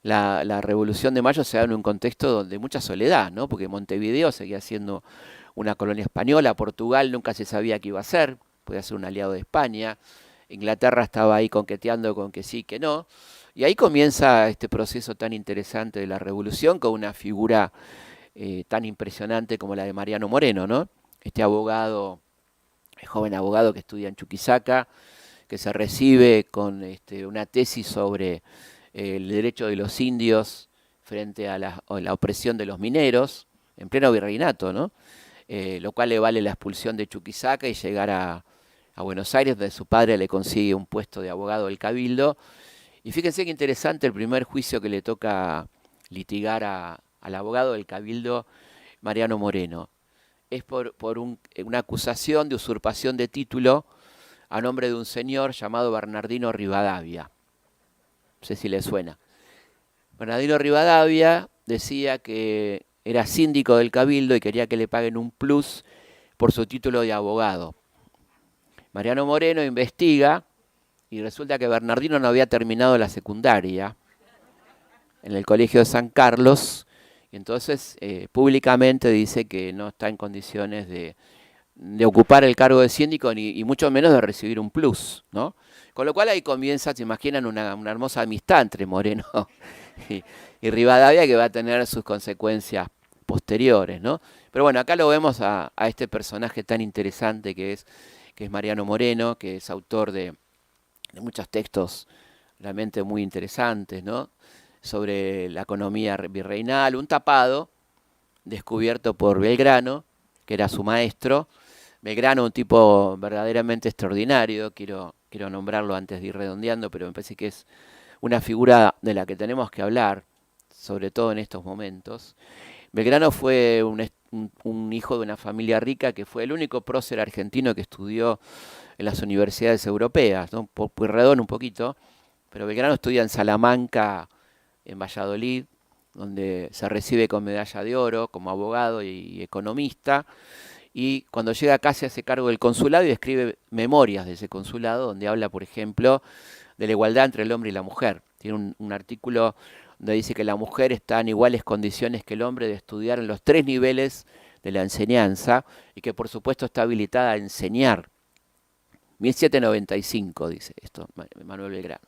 la Revolución de Mayo. Se da en un contexto de mucha soledad, ¿no? Porque Montevideo seguía siendo una colonia española, Portugal nunca se sabía qué iba a hacer, podía ser un aliado de España, Inglaterra estaba ahí coqueteando con que sí, que no, y ahí comienza este proceso tan interesante de la revolución, con una figura tan impresionante como la de Mariano Moreno, ¿no? Este abogado joven abogado que estudia en Chuquisaca, que se recibe con una tesis sobre el derecho de los indios frente a la opresión de los mineros, en pleno virreinato, ¿no? Lo cual le vale la expulsión de Chuquisaca y llegar a Buenos Aires, donde su padre le consigue un puesto de abogado del Cabildo. Y fíjense qué interesante el primer juicio que le toca litigar al abogado del Cabildo, Mariano Moreno. Es por una acusación de usurpación de título a nombre de un señor llamado Bernardino Rivadavia. No sé si le suena. Bernardino Rivadavia decía que era síndico del Cabildo y quería que le paguen un plus por su título de abogado. Mariano Moreno investiga y resulta que Bernardino no había terminado la secundaria en el Colegio de San Carlos, y entonces públicamente dice que no está en condiciones de ocupar el cargo de síndico y mucho menos de recibir un plus, ¿no? Con lo cual ahí comienza, se imaginan, una hermosa amistad entre Moreno y Rivadavia, que va a tener sus consecuencias posteriores, ¿no? Pero bueno, acá lo vemos a este personaje tan interesante que es Mariano Moreno, que es autor de muchos textos realmente muy interesantes, ¿no? Sobre la economía virreinal, un tapado descubierto por Belgrano, que era su maestro. Belgrano, un tipo verdaderamente extraordinario, quiero nombrarlo antes de ir redondeando, pero me parece que es una figura de la que tenemos que hablar, sobre todo en estos momentos. Belgrano fue un hijo de una familia rica que fue el único prócer argentino que estudió en las universidades europeas, ¿no? Pueyrredón un poquito, pero Belgrano estudia en Salamanca, en Valladolid, donde se recibe con medalla de oro como abogado y economista, y cuando llega acá se hace cargo del consulado y escribe memorias de ese consulado, donde habla, por ejemplo, de la igualdad entre el hombre y la mujer. Tiene un artículo donde dice que la mujer está en iguales condiciones que el hombre de estudiar en los 3 niveles de la enseñanza y que por supuesto está habilitada a enseñar. 1795 dice esto Manuel Belgrano.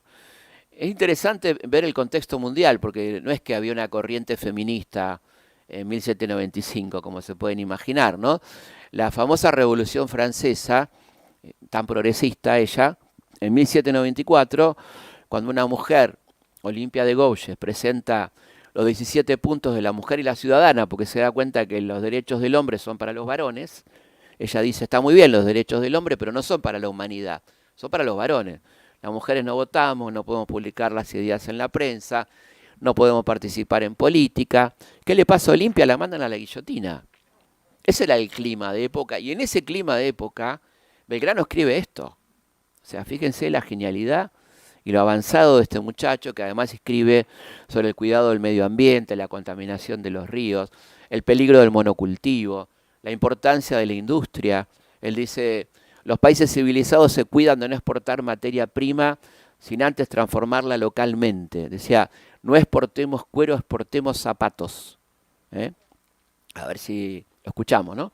Es interesante ver el contexto mundial, porque no es que había una corriente feminista en 1795, como se pueden imaginar, ¿no? La famosa Revolución Francesa, tan progresista ella, en 1794, cuando una mujer, Olimpia de Gouges, presenta los 17 puntos de la mujer y la ciudadana, porque se da cuenta que los derechos del hombre son para los varones, ella dice, está muy bien los derechos del hombre, pero no son para la humanidad, son para los varones. Las mujeres no votamos, no podemos publicar las ideas en la prensa, no podemos participar en política. ¿Qué le pasa a Olimpia? La mandan a la guillotina. Ese era el clima de época, y en ese clima de época, Belgrano escribe esto. O sea, fíjense la genialidad y lo avanzado de este muchacho, que además escribe sobre el cuidado del medio ambiente, la contaminación de los ríos, el peligro del monocultivo, la importancia de la industria. Él dice, los países civilizados se cuidan de no exportar materia prima sin antes transformarla localmente. Decía, no exportemos cuero, exportemos zapatos. A ver si lo escuchamos, ¿no?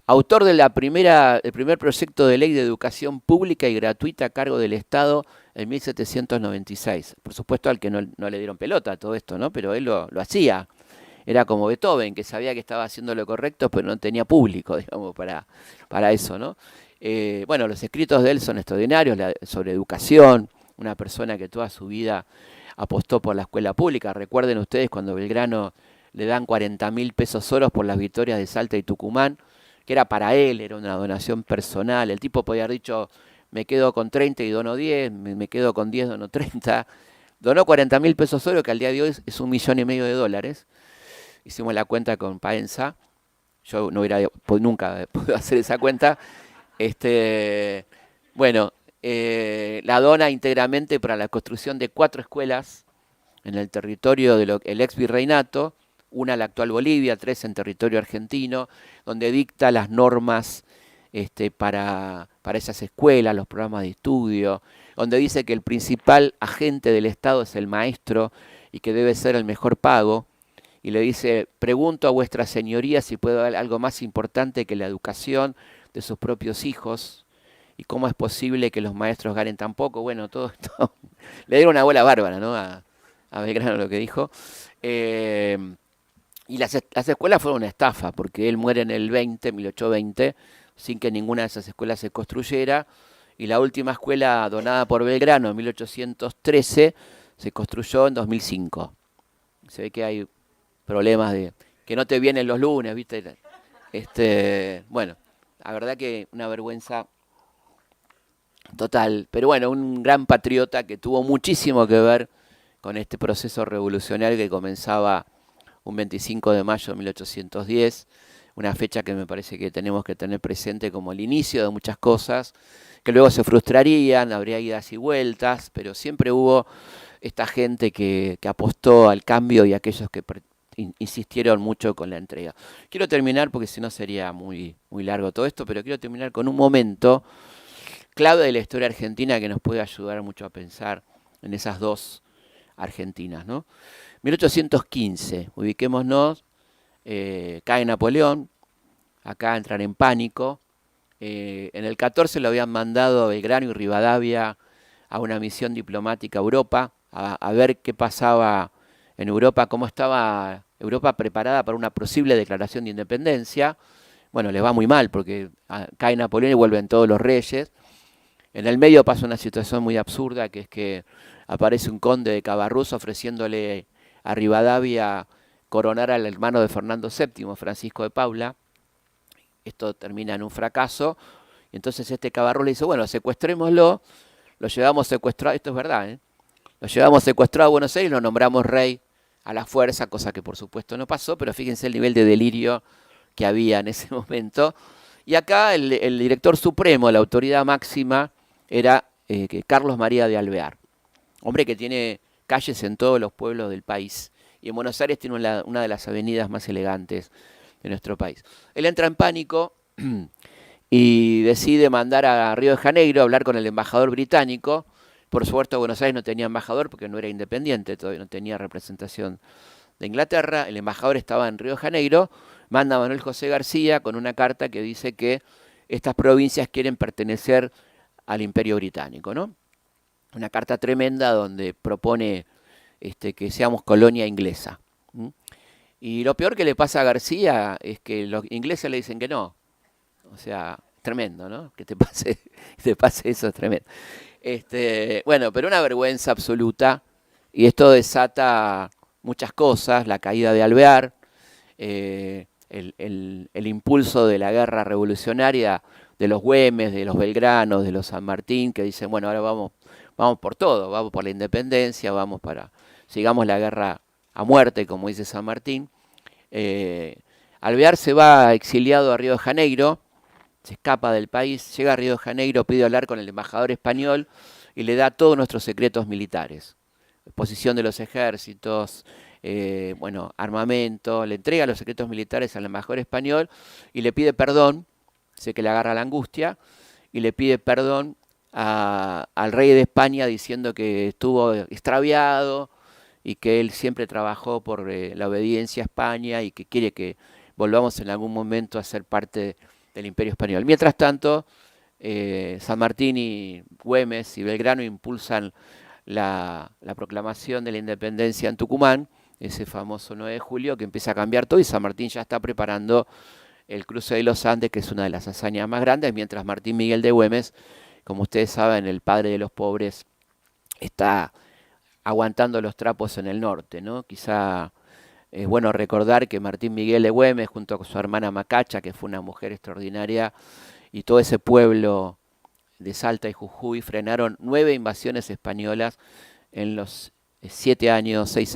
Autor de el primer proyecto de ley de educación pública y gratuita a cargo del Estado en 1796. Por supuesto al que no le dieron pelota a todo esto, ¿no? Pero él lo hacía. Era como Beethoven, que sabía que estaba haciendo lo correcto, pero no tenía público, digamos, para eso, ¿no? Bueno, los escritos de él son extraordinarios, sobre educación, una persona que toda su vida apostó por la escuela pública. Recuerden ustedes cuando Belgrano le dan 40.000 pesos solos por las victorias de Salta y Tucumán, que era para él, era una donación personal. El tipo podía haber dicho, me quedo con 30 y dono 10, me quedo con 10, dono 30. Donó 40.000 pesos solos, que al día de hoy es $1,5 millones. Hicimos la cuenta con Paenza. Yo no hubiera nunca podido hacer esa cuenta. Bueno, la dona íntegramente para la construcción de 4 escuelas en el territorio del ex virreinato, una en la actual Bolivia, 3 en territorio argentino, donde dicta las normas para esas escuelas, los programas de estudio, donde dice que el principal agente del Estado es el maestro y que debe ser el mejor pago. Y le dice, pregunto a vuestra señoría si puede haber algo más importante que la educación de sus propios hijos, y cómo es posible que los maestros ganen tan poco. Bueno, todo esto le dieron una bola bárbara, ¿no? A Belgrano lo que dijo. Y las escuelas fueron una estafa, porque él muere en el 1820, o sin que ninguna de esas escuelas se construyera, y la última escuela donada por Belgrano en 1813 se construyó en 2005. Se ve que hay problemas de que no te vienen los lunes, ¿viste? Bueno, la verdad que una vergüenza total, pero bueno, un gran patriota que tuvo muchísimo que ver con este proceso revolucionario que comenzaba un 25 de mayo de 1810, una fecha que me parece que tenemos que tener presente como el inicio de muchas cosas, que luego se frustrarían, habría idas y vueltas, pero siempre hubo esta gente que apostó al cambio y aquellos que insistieron mucho con la entrega. Quiero terminar, porque si no sería muy largo todo esto, pero quiero terminar con un momento clave de la historia argentina que nos puede ayudar mucho a pensar en esas dos Argentinas, ¿no? 1815, ubiquémonos, cae Napoleón, acá entran en pánico. En el 14 lo habían mandado Belgrano y Rivadavia a una misión diplomática a Europa, a ver qué pasaba en Europa, cómo estaba Europa preparada para una posible declaración de independencia. Bueno, les va muy mal porque cae Napoleón y vuelven todos los reyes. En el medio pasa una situación muy absurda, que es que aparece un conde de Cabarrús ofreciéndole a Rivadavia coronar al hermano de Fernando VII, Francisco de Paula. Esto termina en un fracaso. Y entonces este Cabarrús le dice, bueno, secuestrémoslo, lo llevamos secuestrado, esto es verdad, ¿eh? Lo llevamos secuestrado a Buenos Aires y lo nombramos rey a la fuerza, cosa que por supuesto no pasó, pero fíjense el nivel de delirio que había en ese momento. Y acá el director supremo, la autoridad máxima, era Carlos María de Alvear, hombre que tiene calles en todos los pueblos del país, y en Buenos Aires tiene una de las avenidas más elegantes de nuestro país. Él entra en pánico y decide mandar a Río de Janeiro a hablar con el embajador británico. Por suerte Buenos Aires no tenía embajador porque no era independiente, todavía no tenía representación de Inglaterra. El embajador estaba en Río de Janeiro, manda a Manuel José García con una carta que dice que estas provincias quieren pertenecer al Imperio Británico, ¿no? Una carta tremenda donde propone que seamos colonia inglesa. Y lo peor que le pasa a García es que los ingleses le dicen que no. O sea, tremendo, ¿no? Que te pase eso es tremendo. Bueno, pero una vergüenza absoluta, y esto desata muchas cosas, la caída de Alvear, el impulso de la guerra revolucionaria de los Güemes, de los Belgranos, de los San Martín, que dicen, bueno, ahora vamos por todo, vamos por la independencia, sigamos la guerra a muerte, como dice San Martín. Alvear se va exiliado a Río de Janeiro, se escapa del país, llega a Río de Janeiro, pide hablar con el embajador español y le da todos nuestros secretos militares. Posición de los ejércitos, armamento, le entrega los secretos militares al embajador español y le pide perdón, sé que le agarra la angustia, y le pide perdón al rey de España diciendo que estuvo extraviado y que él siempre trabajó por la obediencia a España y que quiere que volvamos en algún momento a ser parte del Imperio Español. Mientras tanto, San Martín y Güemes y Belgrano impulsan la proclamación de la independencia en Tucumán, ese famoso 9 de julio que empieza a cambiar todo, y San Martín ya está preparando el cruce de los Andes, que es una de las hazañas más grandes, mientras Martín Miguel de Güemes, como ustedes saben, el padre de los pobres, está aguantando los trapos en el norte, ¿no? Quizá es bueno recordar que Martín Miguel de Güemes, junto con su hermana Macacha, que fue una mujer extraordinaria, y todo ese pueblo de Salta y Jujuy, frenaron 9 invasiones españolas en los 6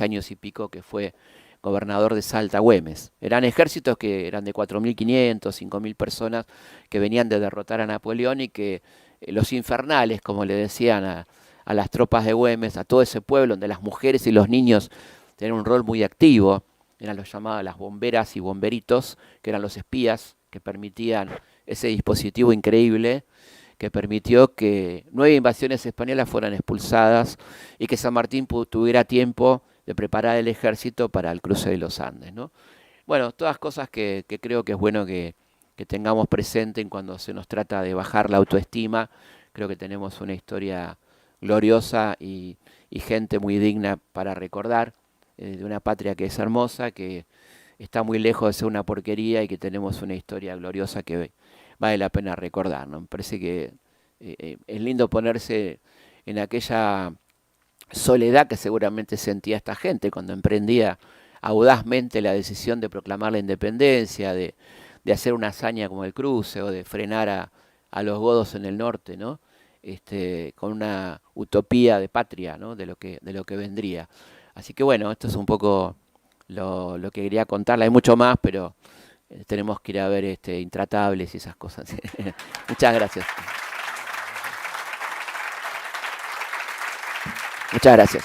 años y pico que fue gobernador de Salta Güemes. Eran ejércitos que eran de 4.500, 5.000 personas que venían de derrotar a Napoleón, y que los infernales, como le decían a las tropas de Güemes, a todo ese pueblo donde las mujeres y los niños tenían un rol muy activo, eran los llamados las bomberas y bomberitos, que eran los espías que permitían ese dispositivo increíble que permitió que 9 invasiones españolas fueran expulsadas y que San Martín tuviera tiempo de preparar el ejército para el cruce de los Andes, ¿no? Bueno, todas cosas que creo que es bueno que tengamos presente en cuando se nos trata de bajar la autoestima. Creo que tenemos una historia gloriosa y gente muy digna para recordar, de una patria que es hermosa, que está muy lejos de ser una porquería, y que tenemos una historia gloriosa que vale la pena recordar, ¿no? Me parece que es lindo ponerse en aquella soledad que seguramente sentía esta gente cuando emprendía audazmente la decisión de proclamar la independencia, de hacer una hazaña como el cruce o de frenar a los godos en el norte, ¿no? Con una utopía de patria, ¿no? de lo que vendría. Así que bueno, esto es un poco lo que quería contarle. Hay mucho más, pero tenemos que ir a ver Intratables y esas cosas. Muchas gracias. Muchas gracias.